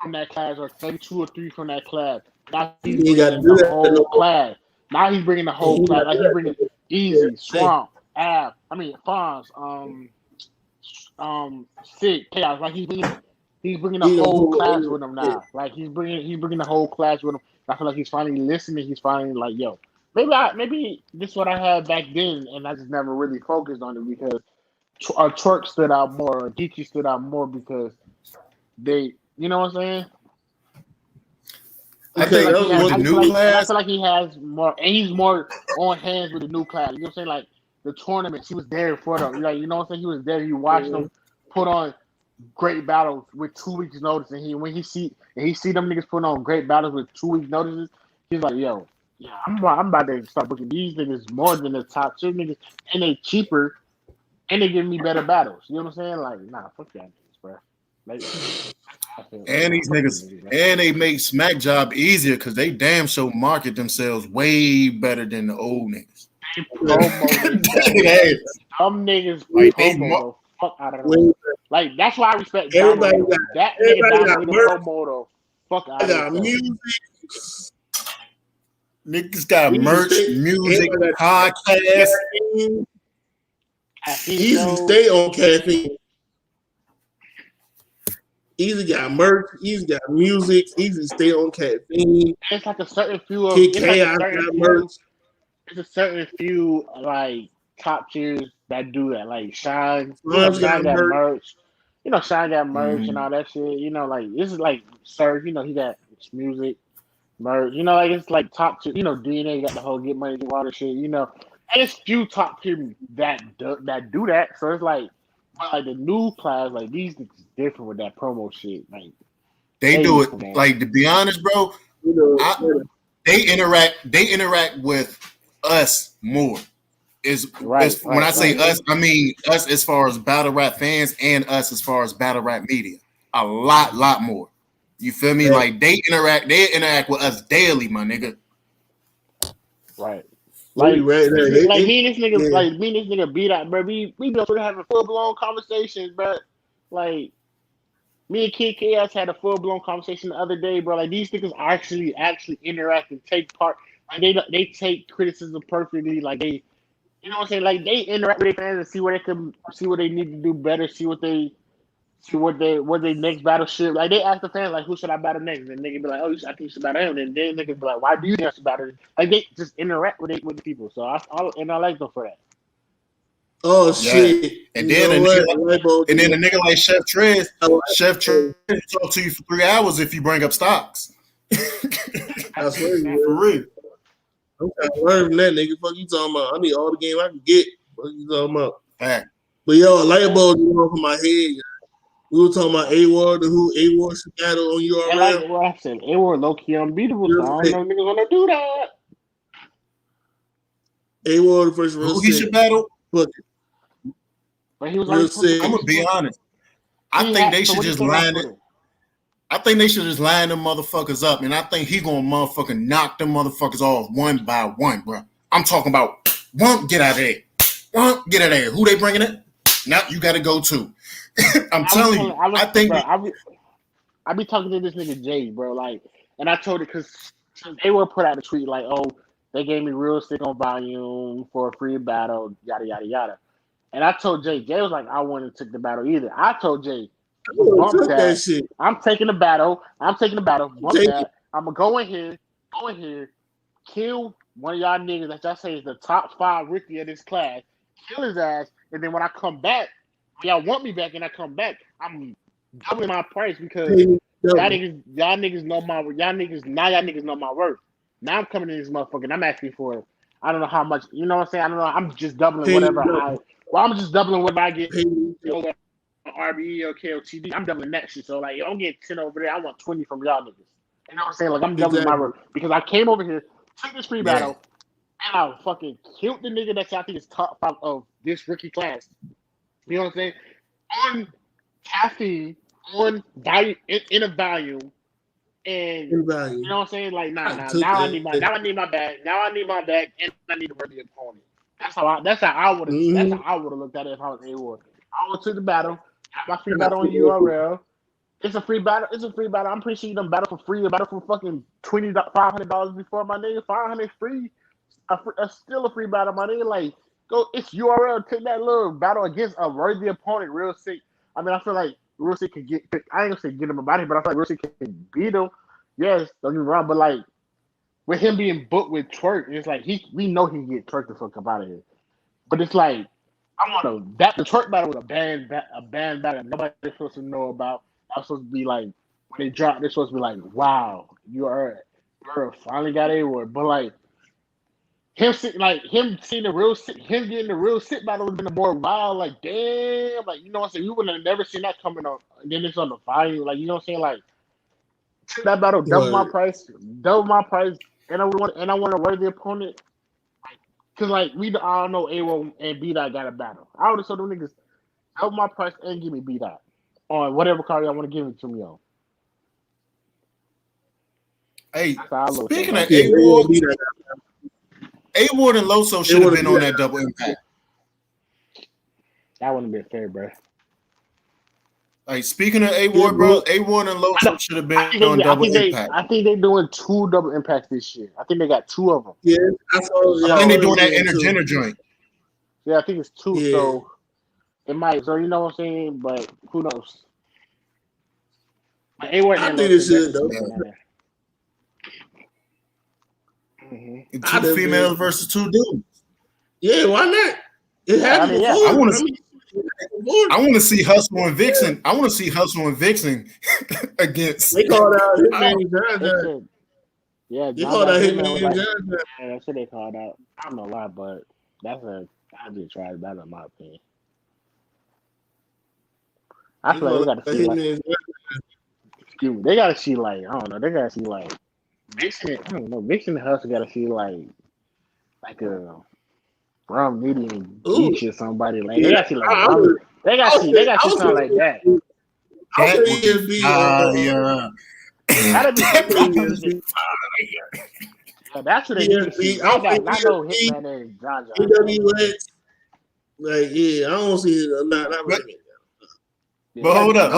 from that class or maybe 2 or 3 from that class. Now he's bringing the whole class. Now he's bringing the whole class. Like he's bringing Easy, Swamp, Fonz, Sick, Chaos. Like he's bringing the whole class with him now. Like he's bringing the whole class with him. I feel like he's finally listening. He's finally like, yo, maybe this is what I had back then, and I just never really focused on it because Twerk stood out more, Geechee stood out more because they, you know what I'm saying? I think with the new class, I feel like he has more, and he's more on hands with the new class. You know what I'm saying? Like the tournaments, he was there for them. Like you know what I'm saying? He was there. He watched them put on great battles with 2 weeks notice, and when he see them niggas putting on great battles with 2 weeks notices, he's like, yo, yeah, I'm about to start booking these niggas more than the top 2 niggas, and they cheaper, and they give me better battles. You know what I'm saying? Like, nah, fuck that niggas, bro. Like. And these niggas, and they make Smack job easier because they damn sure market themselves way better than the old niggas. Some niggas promo the fuck out of them. Like that's why I respect everybody. That nigga got promo the fuck out of them. Music. Niggas got merch, music, podcast. Easy stay on caffeine. Easy got merch, Easy got music, Easy stay on caffeine. It's like a certain few of merch. It's a certain few like top tiers that do that. Like Shine, Shine got merch. You know, Shine got merch and all that shit. You know, like this is like Surf. You know, he got music, merch. You know, like it's like top tier. You know, DNA got the whole Get Money, Get Water shit. You know, and it's few top tier that do that. So it's like the new class, like these niggas different with that promo shit. Like they do it. Like to be honest, bro, they interact with us more. When I say us, I mean us as far as battle rap fans and us as far as battle rap media. A lot more. You feel me? Like they interact with us daily, my nigga. Right. Me and this nigga beat out, bro. We be having full blown conversations, bro. Like me and Kid Chaos had a full blown conversation the other day, bro. Like these niggas actually interact and take part. Like they take criticism perfectly. Like they, you know what I'm saying? Like they interact with their fans and see what they need to do better. See what they next battle should. Like they ask the fans like, who should I battle next? And nigga be like, oh, I think you should battle him. And then niggas be like, why do you think I should battle him? Like they just interact with the people. So I like them for that. Oh shit! Yeah. And then a nigga like Chef Trez talk to you for 3 hours if you bring up stocks. That's for real. I'm trying to learn from that nigga. Fuck you talking about? I need all the game I can get. What you talking about? Fact. But yo, light bulb going off in my head. We were talking about A-Ward, who A-Ward should battle on URL. Like what I said, A-Ward low-key unbeatable, so I don't know niggas want to do that. A-Ward first who he should battle? But he was like, I'm gonna be honest. I think they should just line it. I think they should just line them motherfuckers up, and I think he gonna motherfucking knock them motherfuckers off one by one, bro. I'm talking about one, get out of there. One, get out of there. Who they bringing it? Now you got to go too. I'm telling you. I be talking to this nigga Jay, bro. Like, and I told it because they were put out a tweet like, "Oh, they gave me real sick on volume for a free battle, yada yada yada." And I told Jay was like, I wouldn't have took the battle either. I told Jay, I would've bump took that that. shit. I'm taking the battle. Bump Take that. I'm gonna go in here, kill one of y'all niggas that y'all say is the top 5 rookie of this class, kill his ass, and then when I come back, y'all want me back and I come back, I'm doubling my price because y'all niggas know my worth. Now I'm coming in this motherfucker and I'm asking for I don't know how much, you know what I'm saying? I don't know. I'm just doubling whatever I'm just doubling what I get over RBE or KOTD. I'm doubling that shit. So like I'm getting 10 over there. I want 20 from y'all niggas. You know what I'm saying? Like I'm doubling my worth because I came over here, took this free battle, and I fucking killed the nigga that I think is top 5 of this rookie class. You know what I'm saying? On caffeine, on value in a volume, and you know what I'm saying? Like now I need my bag. Now I need my bag, and I need to work the opponent. That's how I would have looked at it if I was A-Ward. I would have took the battle, have my free battle on URL. It's a free battle. I'm pretty sure you done battle for free. A battle for fucking $500 before, my nigga. $500 free. Still a free battle, my nigga. Like, go. It's URL. Take that little battle against a worthy opponent, real sick. I mean, I feel like Real Sick could get. I ain't gonna say get him about it, but I feel like Real Sick can beat him. Yes, don't get me wrong, but like with him being booked with Twerk, it's like we know he can get Twerk the fuck up out of here. But it's like the Twerk battle was a band battle nobody's supposed to know about. I was supposed to be like when they dropped, they're supposed to be like, wow, you're finally got A-Ward. But like him getting the real sit battle would have been a more wild, like damn, like you know what I'm saying? You would have never seen that coming on. And then it's on the volume, like you know what I'm saying? Like that battle double my price, and I want a worthy opponent. Cause like we all know A-Ward and B-Dot got a battle. I would have told them niggas double my price and give me B-Dot on whatever card y'all want to give it to me on. Hey, speaking of A-Ward and Loso should have been on that double impact. That wouldn't have been fair, bro. Like speaking of A-Ward, bro, A-Ward and Loso should have been on double impact. I think they're doing 2 double impacts this year. I think they got 2 of them. Yeah, I think they're doing that intergender joint. Yeah, I think it's 2. Yeah. So it might. So you know what I'm saying, but who knows? A-Ward I think it should though. Mm-hmm. 2 females versus 2 dudes. Yeah, why not? It happened before. I want to see Hustle and Vixen. I want to see Hustle and Vixen against. They called out Hitman John. Yeah, they called out Hitman John. Yeah, that's what they called out. I don't know why, but I just tried that in my opinion. I feel like they got to see like. They got to see like I don't know. They got to see like Vixen. I don't know. Vixen and Hustle got to see like a. Rum Nitty and Beach or somebody like they got to like they got to something like that. That's what they need. I know Hitman and John. Like I don't see it. Not really. But hold up.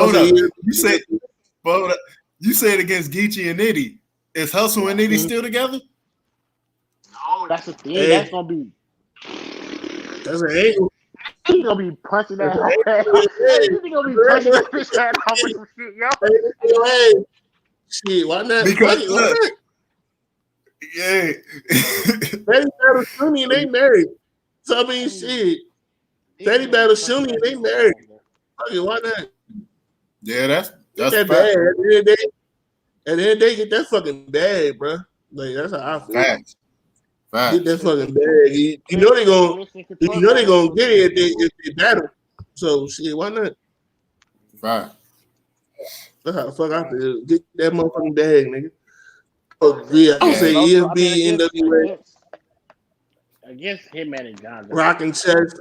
You said against Geechee and Nitty. Is Hustle and Nitty still together? No, that's the thing. That's gonna be. That's an angle. He's gonna be punching that. He's gonna be punching that fish head off with some shit, yo. Shit, why not? Because why not? Yeah. Betty Battle Shuni and they married. So I mean, shit. Betty Battle Shuni and they married. Okay, why not? Yeah, that's that bad. At the end of the day, get that fucking bag, bro. Like that's how I feel. Facts. Get that fucking bag. You know they gonna get it if they battle. So shit, why not? Right. That's how the fuck I feel. Get that motherfucking bag, nigga. Oh yeah, I say EFB, NWA. Against Hitman and John. Rocking chest.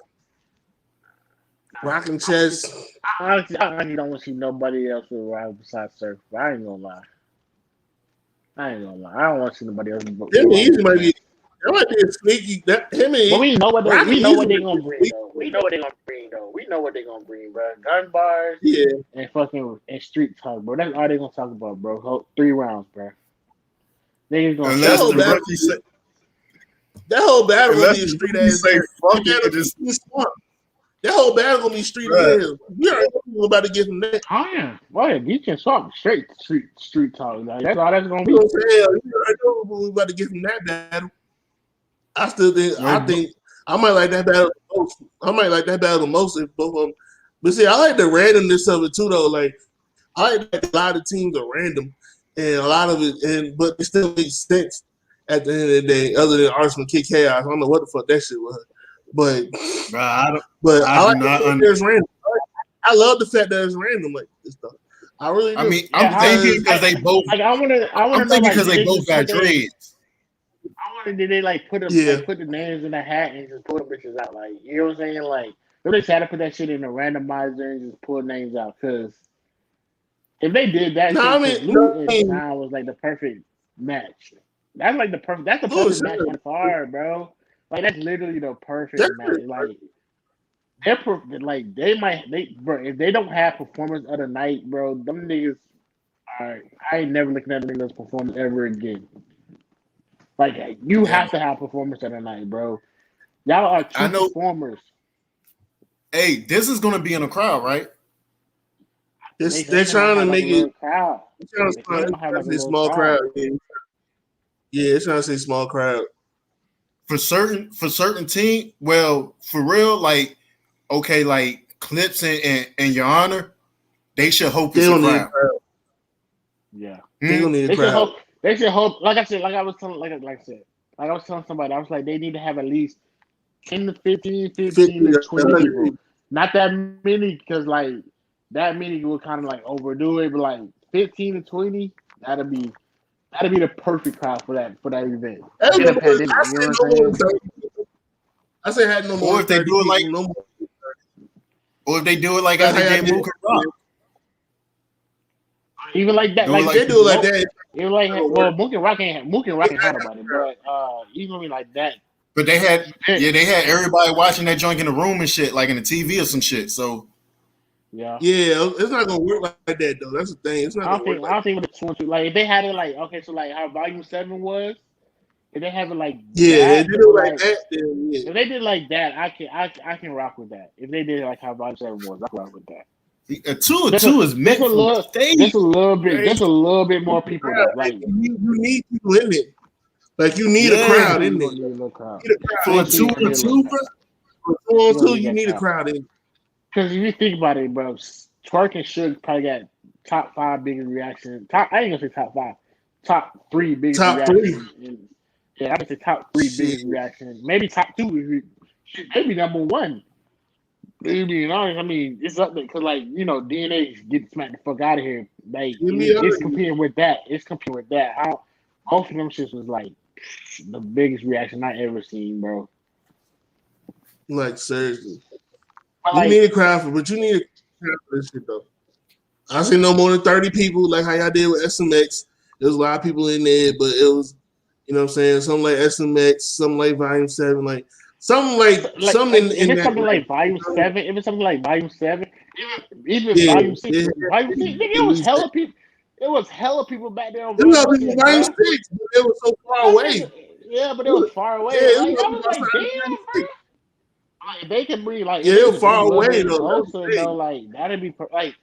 I honestly don't want to see nobody else with Rock besides Surf. I ain't gonna lie. I don't want to see nobody else. That might be a sneaky. But we know what they're gonna bring though. We know what they're gonna bring, bro. Gun bars, and fucking and street talk, bro. That's all they're gonna talk about, bro. 3 rounds, bro. Niggas gonna that whole battle will be a street ass. Say fuck it, just That whole battle gonna be street Right. as hell. We already know who's about to get from that. Oh yeah, well, you can talk straight street talk. Like, that's all that's gonna You be. know what I'm saying? We already know who we about to get from that battle. I still think I might like that battle the most. I might like that battle the most if both of them. But see, I like the randomness of it too, though. Like I like that a lot of teams are random, and a lot of it, but it still makes sense at the end of the day. Other than Arsenal kick chaos, I don't know what the fuck that shit was, but Bro, I I do like not the fact that it's random. I love the fact that it's random like this stuff. I really do. I mean, Yeah, I'm thinking because they both. Like I wanna I'm know thinking like because they both got just put dreads. I wanted did they like put them Yeah. like, put the names in a hat and just pull the bitches out, like, you know what I'm saying? Like they just had to put that shit in a randomizer and just pull names out, because if they did that, No, I shit, mean, Lou and no, Sean was like the perfect match. That's like the perfect. That's the Lou and perfect match Sean- on the card, bro. Like that's literally the perfect That's match. Like bro. If they don't have performance of the night, bro, them niggas. Alright, I ain't never looking at them niggas performance ever again. Like you have to have performance of the night, bro. Y'all are I two know- performers. Hey, this is gonna be in a crowd, right? they're trying to make it. Crowd. They're They trying don't have to like a say little small crowd. crowd. Yeah, they're trying to say small crowd. For certain team. Well, for real, like okay, like Clips and Your Honor, they should hope They it's a don't need a crowd. crowd. Yeah. They don't need They a should crowd. hope. They should hope. Like I said, like I was telling, like I said, like I was telling somebody, I was like, they need to have at least 10 to 15 to 20 people. Not that many, because like that many will kind of like overdo it, but like 15 to 20, that'll be the perfect crowd for that event. That's In a no more- pandemic, I you said know no what I'm more than saying? 30 people. I said had no more Or than if they 30 do it like- people, no more. Or if they do it like how they did Mook and Rock. Even like that, Do it like If they do it like that, it was like, it'll well, work. Mook and Rock ain't had nobody, but even like that, But they had everybody watching that joint in the room and shit, like in the TV or some shit. So yeah. yeah, it's not gonna work like that though. That's the thing. It's not I gonna don't work like think with the 22, like if they had it like, okay, so like how Volume 7 was, if they have it like yeah, that, if they do it like like, that, then yeah. if they did like that, I can rock with that. If they did it like how Volume 7 was, I can rock with that. a two is meant Just a for little, stage. just a little bit more people. Though. Like you need people in it. Like you need a Yeah. crowd you in gonna it. need a little crowd. You need a crowd For a in it. 2-on-2, bro. For 2-on-2, You you gonna need a need crowd in it. Because if you think about it, bro, Twerk and Suge probably got top 5 biggest reactions. I ain't gonna say top 5, top 3 biggest Top reactions. Yeah, I would say top 3 Shit. biggest reactions. Maybe top 2. Maybe number 1. Being honest, I mean, it's up there because, like, you know, DNA get smacked the fuck out of here. Like, it's competing with that. Both of them shits was like the biggest reaction I ever seen, bro. Like seriously. But, You like, need a crowd for, but you need a crowd for this shit though. I seen no more than 30 people, like how y'all did with SMX. There was a lot of people in there, but it was, you know what I'm saying, something like SMX, something like Volume 7, like something like something if in it's that. something like Volume 7, even Yeah, Volume 6, yeah. Volume 6, nigga, it was hella people. It was hella people back there on It was Volume 6, Volume bro. 6, but it was so far away. Yeah, but it was far away. Yeah, Like, it I was was like, outside damn, Volume bro. 6. Like, they can bring like, Yeah, if it they was could far bring a little away, bit though. That was closer, big. though, like that'd be like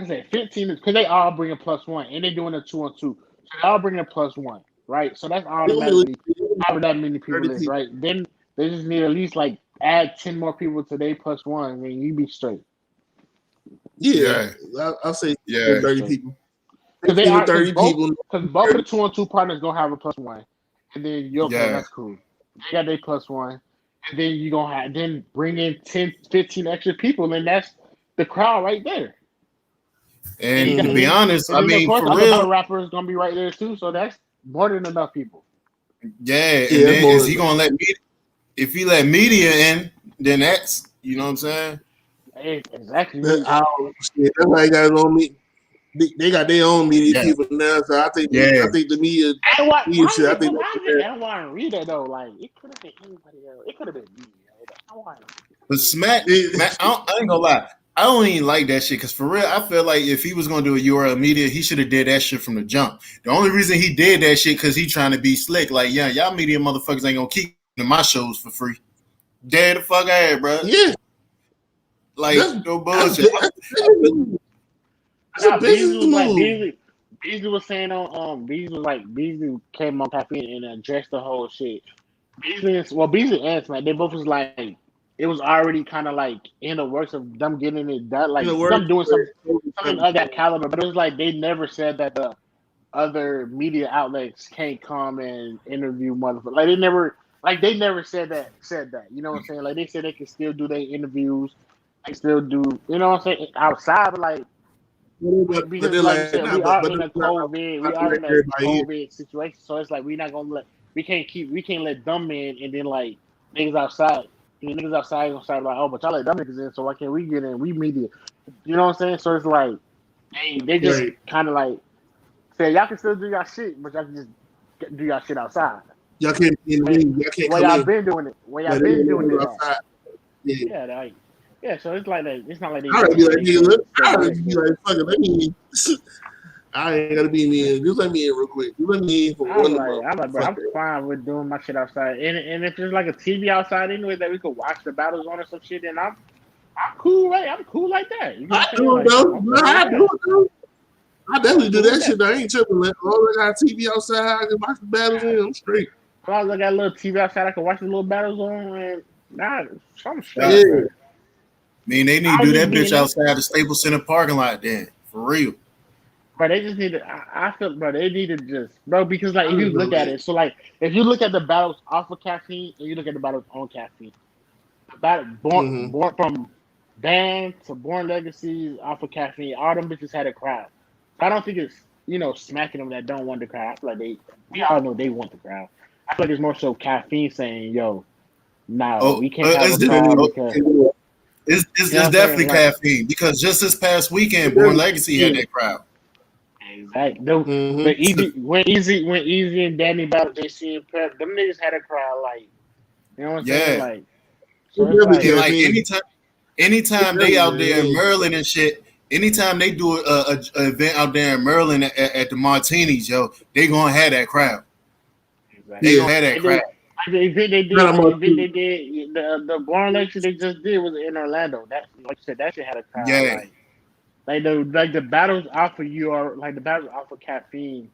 I said, 15 is because they all bring a +1 and they're doing a 2-on-2. So they all bring a +1, right? So that's automatically however that many people 30 is, people. right? Then they just need at least like add 10 more people to their +1 and you be straight. Yeah, I'll say Yeah. 30 people. Because they 15 are to 30 people. because both of the 2-on-2 partners gonna have a +1, and then you're okay, Yeah. that's cool. They got their +1, and then you gonna have then bring in 10, 15 extra people, and that's the crowd right there. And Mhm. to be honest, And I then, mean, of course, for other battle real, rappers gonna be right there too, so that's more than enough people. yeah. And Yeah, then more is he than- gonna let me? If he let media in, then that's you know what I'm saying. Hey, exactly. That's how you guys on me. They got their own media Yeah. people now, so I think Yeah. the media. And why Yeah, shit, I is it? think Why that's is it Anwar and Rita though? Like it could have been anybody else. It could have been me. Anwar. But Smack, I ain't gonna lie. I don't even like that shit because for real, I feel like if he was gonna do a URL media, he should have did that shit from the jump. The only reason he did that shit because he trying to be slick. Like, yeah, y'all media motherfuckers ain't gonna keep my shows for free. Dead the fuck ahead, bro. Yeah, Like no bullshit. That's a business move. Beasley was saying on Beasley came on caffeine and addressed the whole shit. Beasley and Smack, they both was like it was already kind of like in the works of them getting it done, like them doing something of that caliber. But it was like they never said that the other media outlets can't come and interview motherfuckers. Like they never said that. You know what I'm saying? Like they said they can still do their interviews. They still do. You know what I'm saying? Outside, but like. Because like you said, we are in a COVID situation, so it's like we can't let them in, and then like niggas outside, gonna start like, oh, but y'all let them niggas in, so why can't we get in? We media, you know what I'm saying? So it's like they just kind of like say y'all can still do y'all shit, but y'all can just do y'all shit outside. Y'all can't be in the ring. Y'all can't. Y'all been doing it. Y'all been doing it outside. Yeah, so it's like that. It's not like they. I'd be like, fuck it, let me in. I ain't gotta be in there. Just let me in real quick. Just let me in for one month. I'm fine with doing my shit outside, and if there's like a TV outside anyway that we could watch the battles on or some shit, then I'm cool, right? I'm cool like that. You know I do it though. I do it though. I definitely do that shit. I ain't tripping. All I got TV outside, I can watch the battles in. I'm straight. As long as I got a little TV outside, I can watch the little battles on, and some shit. Yeah. I mean, they need to do that bitch outside the Staples Center parking lot then. For real. But they just need to, I feel, bro, they need to just, bro, because, like, if you look at it, so, like, if you look at the battles off of caffeine and you look at the battles on caffeine, born from Band to Born Legacies off of caffeine, all them bitches had a crowd. I don't think it's, smacking them that don't want the crowd. I feel like we all know they want the crowd. I feel like it's more so caffeine saying, yo, we can't have a crowd because... It's definitely caffeine because just this past weekend, Born Legacy had that crowd. Exactly. When Easy and Danny battled JC and Prep, them niggas had a crowd like, you know what I'm saying? Like, so it's like anytime they out there in Maryland and shit, anytime they do a event out there in Maryland at the Martinis, yo, they gonna have that crowd. Exactly. They gonna have that crowd. The Born Legacy they just did was in Orlando. That, like you said, that shit had a crowd. Yeah. Like the battles off of the battles off of caffeine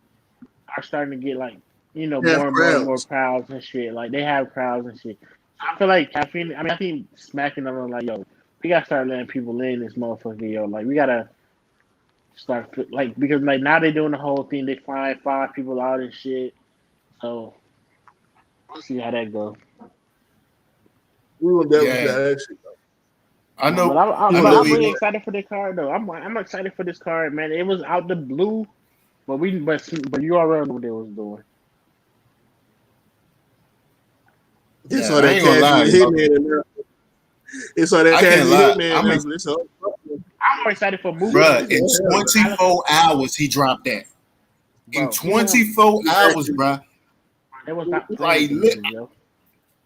are starting to get like more and more crowds and shit. Like they have crowds and shit. I feel like caffeine. I think smacking them like, yo, we gotta start letting people in this motherfucker, yo. Like we gotta start like because like now they doing the whole thing. They find 5 people out and shit. So. We'll see how that goes. We will definitely that shit. I know. But I'm really excited for this card though. I'm excited for this card, man. It was out the blue, but you already know what they was doing. It's all that Cassie Hitman. It's all that Cassie Hitman. I'm more excited for movie. Bruh, in 24 hours he dropped that. In 24 hours, bruh. It was not like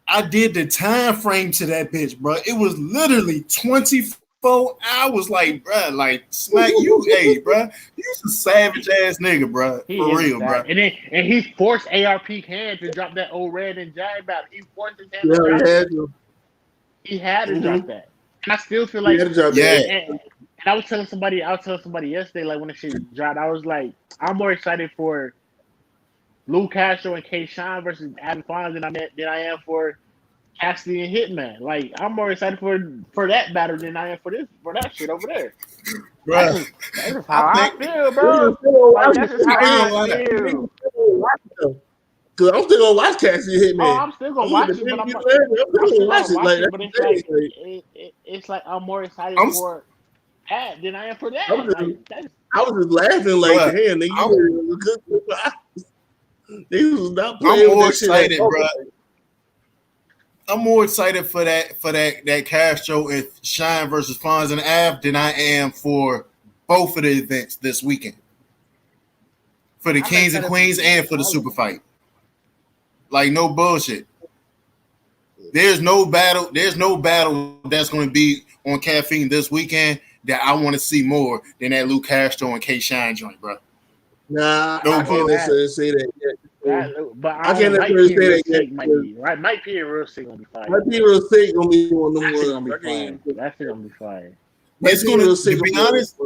I did the time frame to that bitch, bro. It was literally 24 hours. Like, bro, like Smack, hey, bro, you's a savage ass nigga, bro. For real, bro. And he forced ARP hand to drop that old Red and Jag battle. He forced his hand to drop that. He had to drop that. And I still feel like and I was telling somebody yesterday, like when the shit dropped, I was like, I'm more excited for Lou Castro and K-Shine versus Adam Fonz than I am for Cassidy and Hitman. Like I'm more excited for that battle than I am for that shit over there. Bro, that's how I feel, bro. Like, that's just how I feel. Cause I'm still gonna watch Cassidy and Hitman. Oh, I'm still gonna watch it, but I'm still gonna watch it. It's like I'm more excited for that than I am for that. I was just laughing like, damn, nigga. They was not playing. I'm more excited, bro. I'm more excited for that Castro and Shine versus Fonz and Av than I am for both of the events this weekend. For the Kings and Queens and for the super fight. Like no bullshit. There's no battle that's going to be on Caffeine this weekend that I want to see more than that Lou Castro and K Shine joint, bro. Nah, I can't necessarily say that yet. But I can't Mike necessarily P. say Real that yet. Sick might be right. Mike P. and Real Sick gonna be fire. Might be real sick gonna be one of them That shit gonna ones. be fire. That shit gonna be fire. It's gonna, to be honest,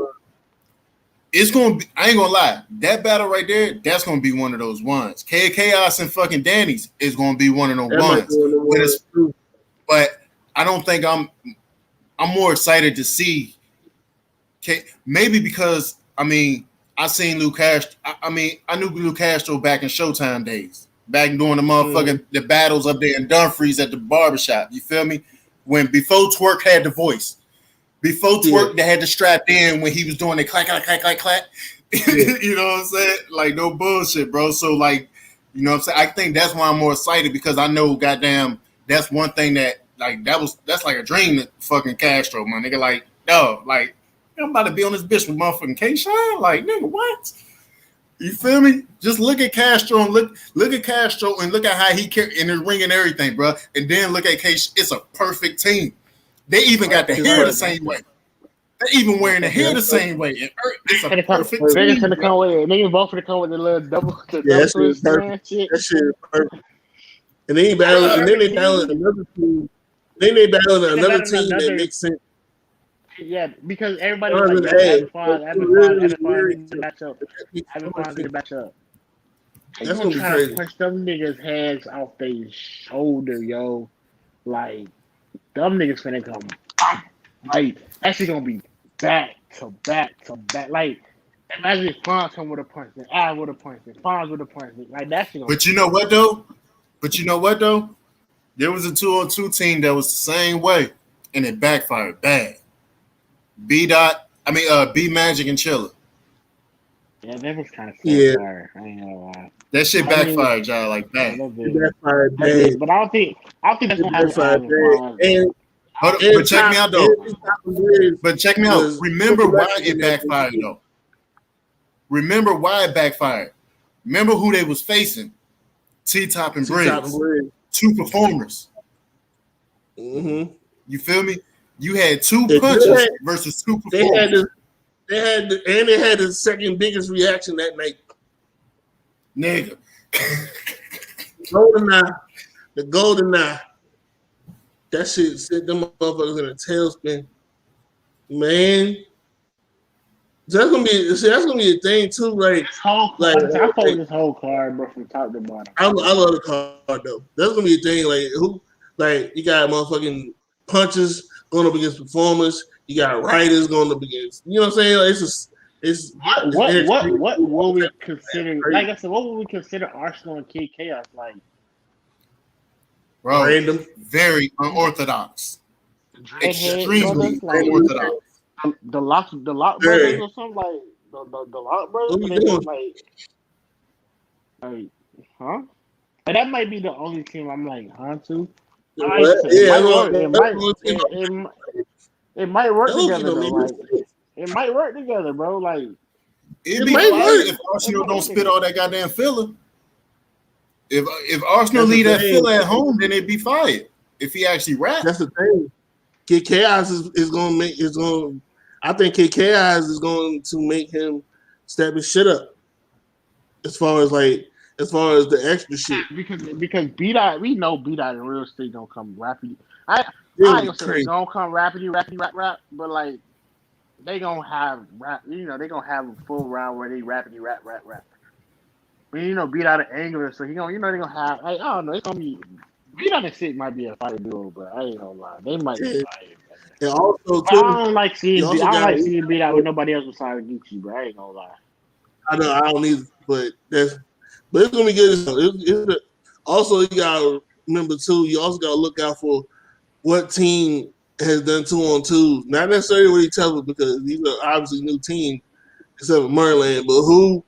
it's gonna be. I ain't gonna lie. That battle right there, that's gonna be one of those ones. Chaos and fucking Danny's is gonna be one of those ones. But I don't think I'm more excited to see. Maybe because I seen Lou Castro. I knew Lou Castro back in Showtime days, back during the motherfucking the battles up there in Dumfries at the barbershop. You feel me? Before Twerk had the voice. Before Twerk, they had the strap in when he was doing the clack, clack, clack, clack, clack. You know what I'm saying? Like, no bullshit, bro. So, like, you know what I'm saying? I think that's why I'm more excited because I know, goddamn, that's one thing that, like, that's like a dream to fucking Castro, my nigga. Like, no, like, I'm about to be on this bitch with motherfucking K-Shine. Like, nigga, what? You feel me? Just look at Castro and look at Castro and look at how he in his ring and everything, bro. And then look at K-Shine. It's a perfect team. They even got the hair the same way. They even wearing the hair the same way. It's a perfect team. Niggas both finna come with the little double twist shit. That shit is perfect. And then they battle another team. Then they battle another team that makes sense. Yeah, because everybody was like, having fun in the matchup. That's gonna be crazy. Punch them niggas' heads off their shoulder, yo. Like, them niggas finna come. Like, actually gonna be back to back to back. Like, imagine if Fonz come with a punch, and I with a punch, and Fonz with a punch. Like, that's gonna But you know what though? There was a 2-on-2 team that was the same way, and it backfired bad. B Magic and Chilla. Yeah, that was kind of fire. I ain't gonna lie. That shit backfired, y'all, like that. Backfired bad. But I don't think that's gonna happen. But check me out though. But check me out. Remember why it backfired though. Remember why it backfired. Remember who they was facing. T-Top and Briggs. Two performers. Mm-hmm. You feel me? You had two punches versus two performers. They had the second biggest reaction that night. Nigga. The golden eye. That shit sent them motherfuckers in a tailspin. Man. That's gonna be a thing too, right? I follow this whole card, bro, from top to bottom. I love the card though. That's gonna be a thing, you got motherfucking punches going up against performers. You got writers going up against. You know what I'm saying? Like, what will we consider? Like I said, what would we consider Arsenal and Kid Chaos like? Bro, random, very unorthodox, extremely unorthodox. The Lock Brothers or something like the Lock Brothers. Like, huh? And that might be the only team I'm like, to. It might work together though. Like, it might work together, bro. Like, it might work if Arsenal don't spit all that goddamn filler. If Arsenal leave that filler at home, then it'd be fired. If he actually raps. That's the thing. Kid Chaos is going. I think Kid Chaos is going to make him step his shit up. As far as the extra shit. Because B-Dot, we know B-Dot and Real Estate don't come rapidly. I ain't gonna say they don't come rapidly, rap, but like they gonna have rap. You know, they gonna have a full round where they rapidly rap. But you know, B-Dot and Angler, so they gonna have. I don't know. It's gonna be B-Dot and Sick might be a fire duo, but I ain't gonna lie, they might be fire. And also, I don't like seeing B-Dot with nobody else besides Gucci, bro. I ain't gonna lie. I know I don't either, but it's gonna be good. Also, you gotta remember too. You also gotta look out for what team has done 2-on-2s. Not necessarily with each other because these are obviously new teams, except for Maryland. But who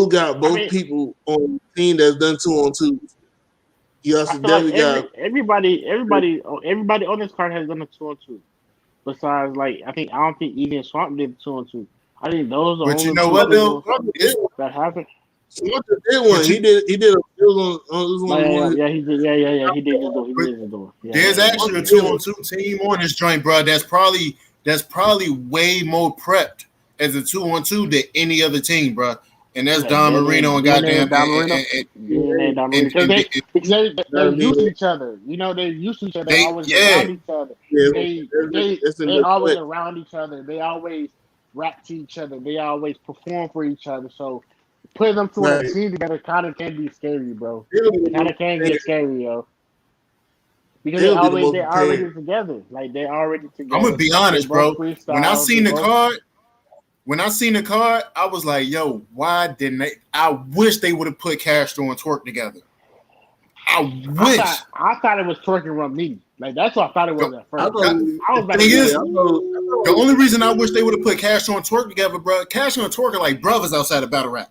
got both people on the team that's done 2-on-2s? You also definitely got everybody on this card has done a 2-on-2. Besides, I don't think Easy and Swamp did 2-on-2. I think those are. But you know what though? That happened. Swamp did one. He did. He did. Yeah, he did. Yeah, he did. There's actually a 2-on-2 team on this joint, bro. That's probably way more prepped as a 2-on-2 than any other team, bro. and that's Yeah, Don Billionaire- Marino and Billionaire goddamn Don Marino. and- Because and- they're used to each other. You know, they're used to each other. They're They- always yeah. around each other. Yeah, it's in They the always clip. around each other. They always rap to each other. They always perform for each other. So putting them two on a Right. team together kind of can be scary, bro. They'll be It kind of can get scary, yo. Because they're already together. Like they're already together. I'm gonna be honest, They bro. both When I freestyle, seen they the both- card, I was like, "Yo, why didn't they?" I wish they would have put Castro and Twerk together. I wish. I thought it was Twerk and Rum-Nitty. Like that's what I thought it was at first. I I was like, Thing is, I know. The only reason I wish they would have put Castro and Twerk together, bro, Castro and Twerk are like brothers outside of battle rap.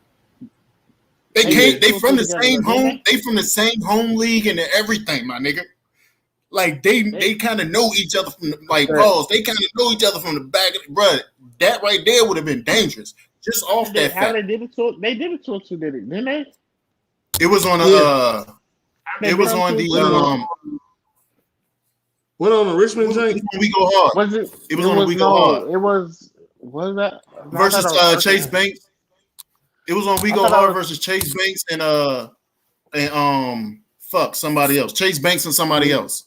They They They from the together, same didn't home. They from the same home league and everything, my nigga. Like they kind of know each other from like balls. They kind of know each other from the back, bro. That right there would have been dangerous. Just off that how fact. they did it to they did it to us, didn't they? It was on a. Yeah. It was on the. Went on the Richmond joint. We go hard Was it? It was on the We Go Hard. It was. Was that versus no, that was- Chase Banks. It was on We I Go thought that Hard was- versus Chase Banks and fuck somebody else. Chase Banks and somebody else.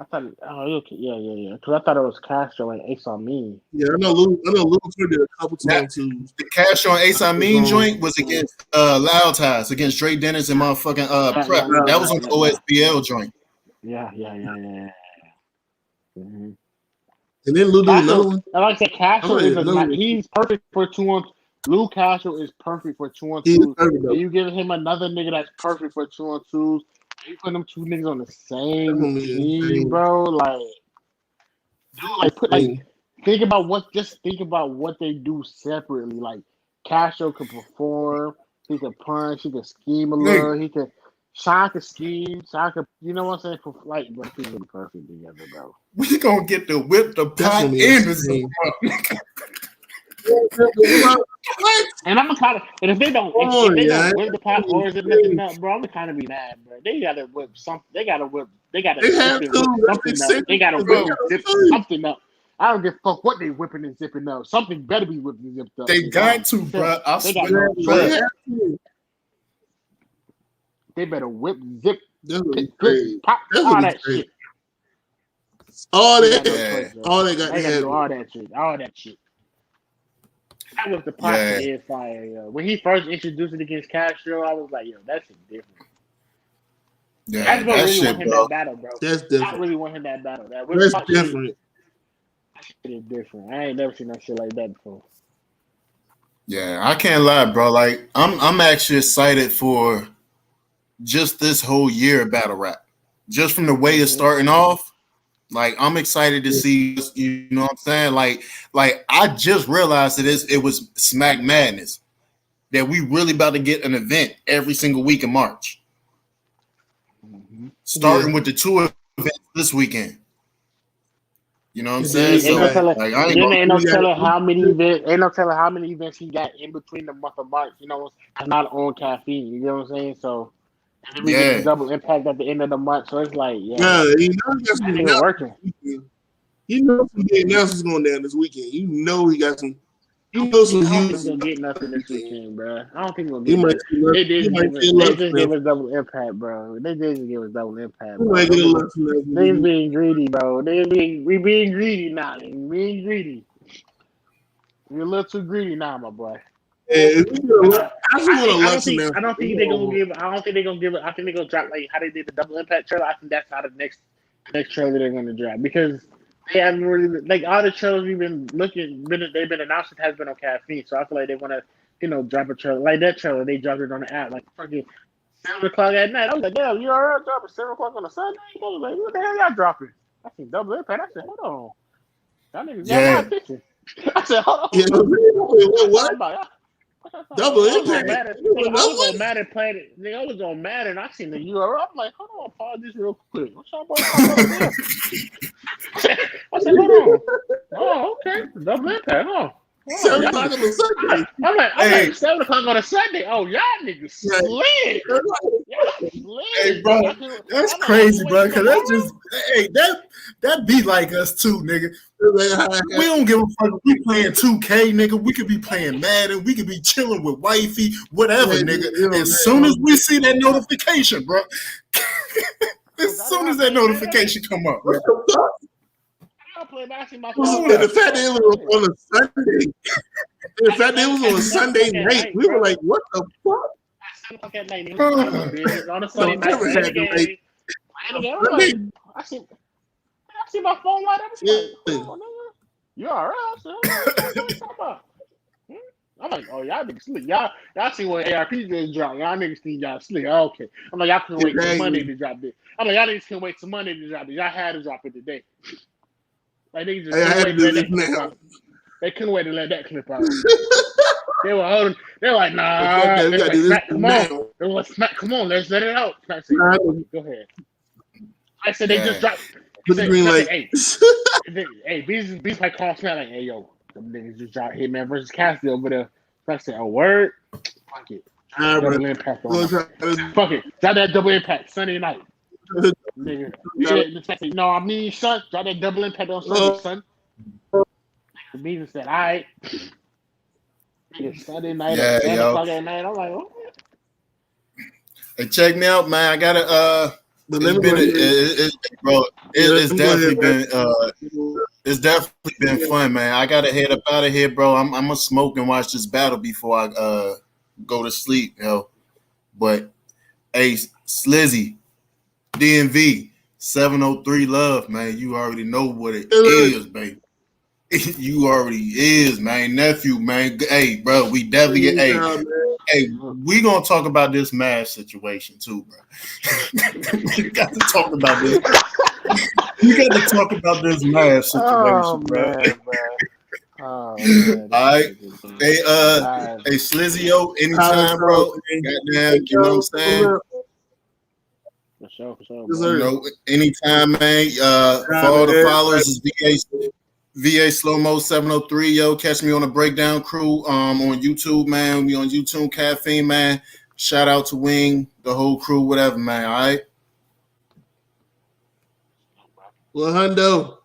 I thought. Oh, okay. Yeah. Because I thought it was Castro and Ace on Me. Yeah, I know Lou did a couple times too. The Cash on Ace I Mean joint was against Loud Ties, against Dre Dennis and motherfucking Prep. That was on the OSBL joint. Yeah. Mm-hmm. And then Lou did another one. And like I said, Castro Oh, yeah, he's perfect for 2-on. Lou Castro is perfect for 2-on-2s. He's perfect, though. And you give him another nigga that's perfect for 2-on-2s. You put them two niggas on the same Definitely team, insane. bro. Like, think about what they do separately. Like Castro could perform, he could punch, he could scheme a little, Sean could scheme, Sean could, you know what I'm saying? Like, bro, he's really perfect together, bro. We gonna get the whip the pot Definitely in the insane. And I'm kind of, and if they don't win the pot or is it nothing up, bro, I'm gonna kind of be mad, bro. They gotta whip something. They gotta whip They have zip to. something That's up. They gotta exactly whip what zip I'm saying. something up. I don't give a fuck what they whipping and zipping up. Something better be whipping and zipped up. They got to, bro. I They got swear. no They choice. have to. They better whip, zip, That's what pick, it's crazy. pop, That's all what that it's crazy. shit. All They got no that, choice, bro. all they got They to gotta do have. all that shit. That was the pot Yeah. is fire, yo. When he first introduced it against Castro, I was like, yo, that's different. Yeah, I just don't that really shit, want him bro. that battle, bro. That's I different. really want him that battle. That whip That's pop shit, different. that shit is different. I ain't never seen that shit like that before. Yeah, I can't lie, bro. Like, I'm actually excited for just this whole year of battle rap. Just from the way it's starting off, like I'm excited to see. You know what I'm saying? Like I just realized that it was Smack Madness that we really about to get an event every single week in March, starting with the two events this weekend. You know what I'm saying? Ain't So, no telling- like, I ain't Then gonna, ain't no telling how many events. Ain't no telling how many events he got in between the month of March. You know, it's not on caffeine. You know what I'm saying? So, and then we get Yeah. the double impact at the end of the month. So it's like, Yeah, yeah, you know he got that some nigga working. You know some big announcements going down this weekend. You know he got some. You know some I don't think huge. we'll get nothing this weekend, bro. I don't think we'll He get might. nothing. They He did might give get us, lucky. they just gave us double impact, bro. They did just give us double impact, He bro. might get a lucky. They being greedy, bro. We being greedy now. We being greedy. We're a little too greedy now, my boy. I just want a I lucky now. don't think they're gonna give. I don't think they're gonna give it. I think they're gonna drop like how they did the double impact trailer. I think that's how the next trailer they're gonna drop because they haven't really like all the trailers we've been looking. They've been announced has been on caffeine, so I feel like they want to drop a trailer like that trailer. They dropped it on the app like fucking 7:00 at night. I was like, damn, you already dropping 7:00 on a Sunday? I was like, what the hell y'all dropping? I said double impact. I said, hold on, y'all niggas got Yeah. my attention. I said, hold on. Yeah, wait, what? Double I was impact. on Madden playing it. Nigga, I was on Madden. I seen the URL. I'm like, hold on, pause this real quick. What's y'all boys talking about? I said, hold on. Oh, okay. Double impact, huh? 7 o'clock on a Sunday. I'm Hey. like 7 o'clock on a Sunday. Oh, y'all niggas slid. Y'all slid. Hey, bro, that's crazy, bro. Cause that's just that be like us too, nigga. We don't give a fuck. We playing 2K, nigga. We could be playing Madden. We could be chilling with wifey, whatever, nigga. As soon as we see that notification, bro. As soon as that notification come up, bro. I play basketball. The fact that it was on a Sunday. The fact that it was on a Sunday night, we were like, "What the fuck?" At 7 o'clock at night, nigga. On a Sunday night. I see my phone light up. You all right? What you talking about? I'm like, oh, y'all niggas sleep. Y'all see what ARP just dropped. Y'all niggas think y'all sleep. Oh, okay. I'm like, y'all couldn't wait till Monday to drop this. I'm like, y'all niggas couldn't wait till Monday to drop this. Y'all had to drop it today. Like, they just couldn't wait to let that clip out. They couldn't wait to let that clip out. They were holding. They were like, nah. They were like, Smack, come on. They were like, Smack, come on. Let's let it out. Smack said, go ahead. I said, they just dropped. Put the green light. Hey, Beast like call Smack like, hey, yo, them niggas just dropped Hitman versus Cassidy over there. So I said, a word? Fuck it. Double impact on fuck it. Drop that double impact Sunday night. Nigga. No, I mean, son, drop that double impact on Sunday, son. The meeting said, all right. Sunday night at 7 o'clock at night. I'm like, oh. Hey, check me out, man. I gotta it's definitely been fun, man. I gotta head up out of here, bro. I'm gonna smoke and watch this battle before I go to sleep, yo. But hey, Slizzy, DMV 703 Love, man. You already know what it is, baby. You already is, man. Nephew, man. Hey, bro, we definitely Hey, we gonna talk about this Mavs situation too, bro. We got to talk about this. We got to talk about this Mavs situation, bro. Man. Oh, man. All right. Hey, Slizzy, anytime, bro. Goddamn, you know what I'm saying? For sure. You know, anytime, man. For all the followers, is VA Slow Mo 703, yo. Catch me on the Breakdown Crew on YouTube, man. We on YouTube Caffeine, man. Shout out to Wing, the whole crew, whatever, man. All right. Well, Hundo.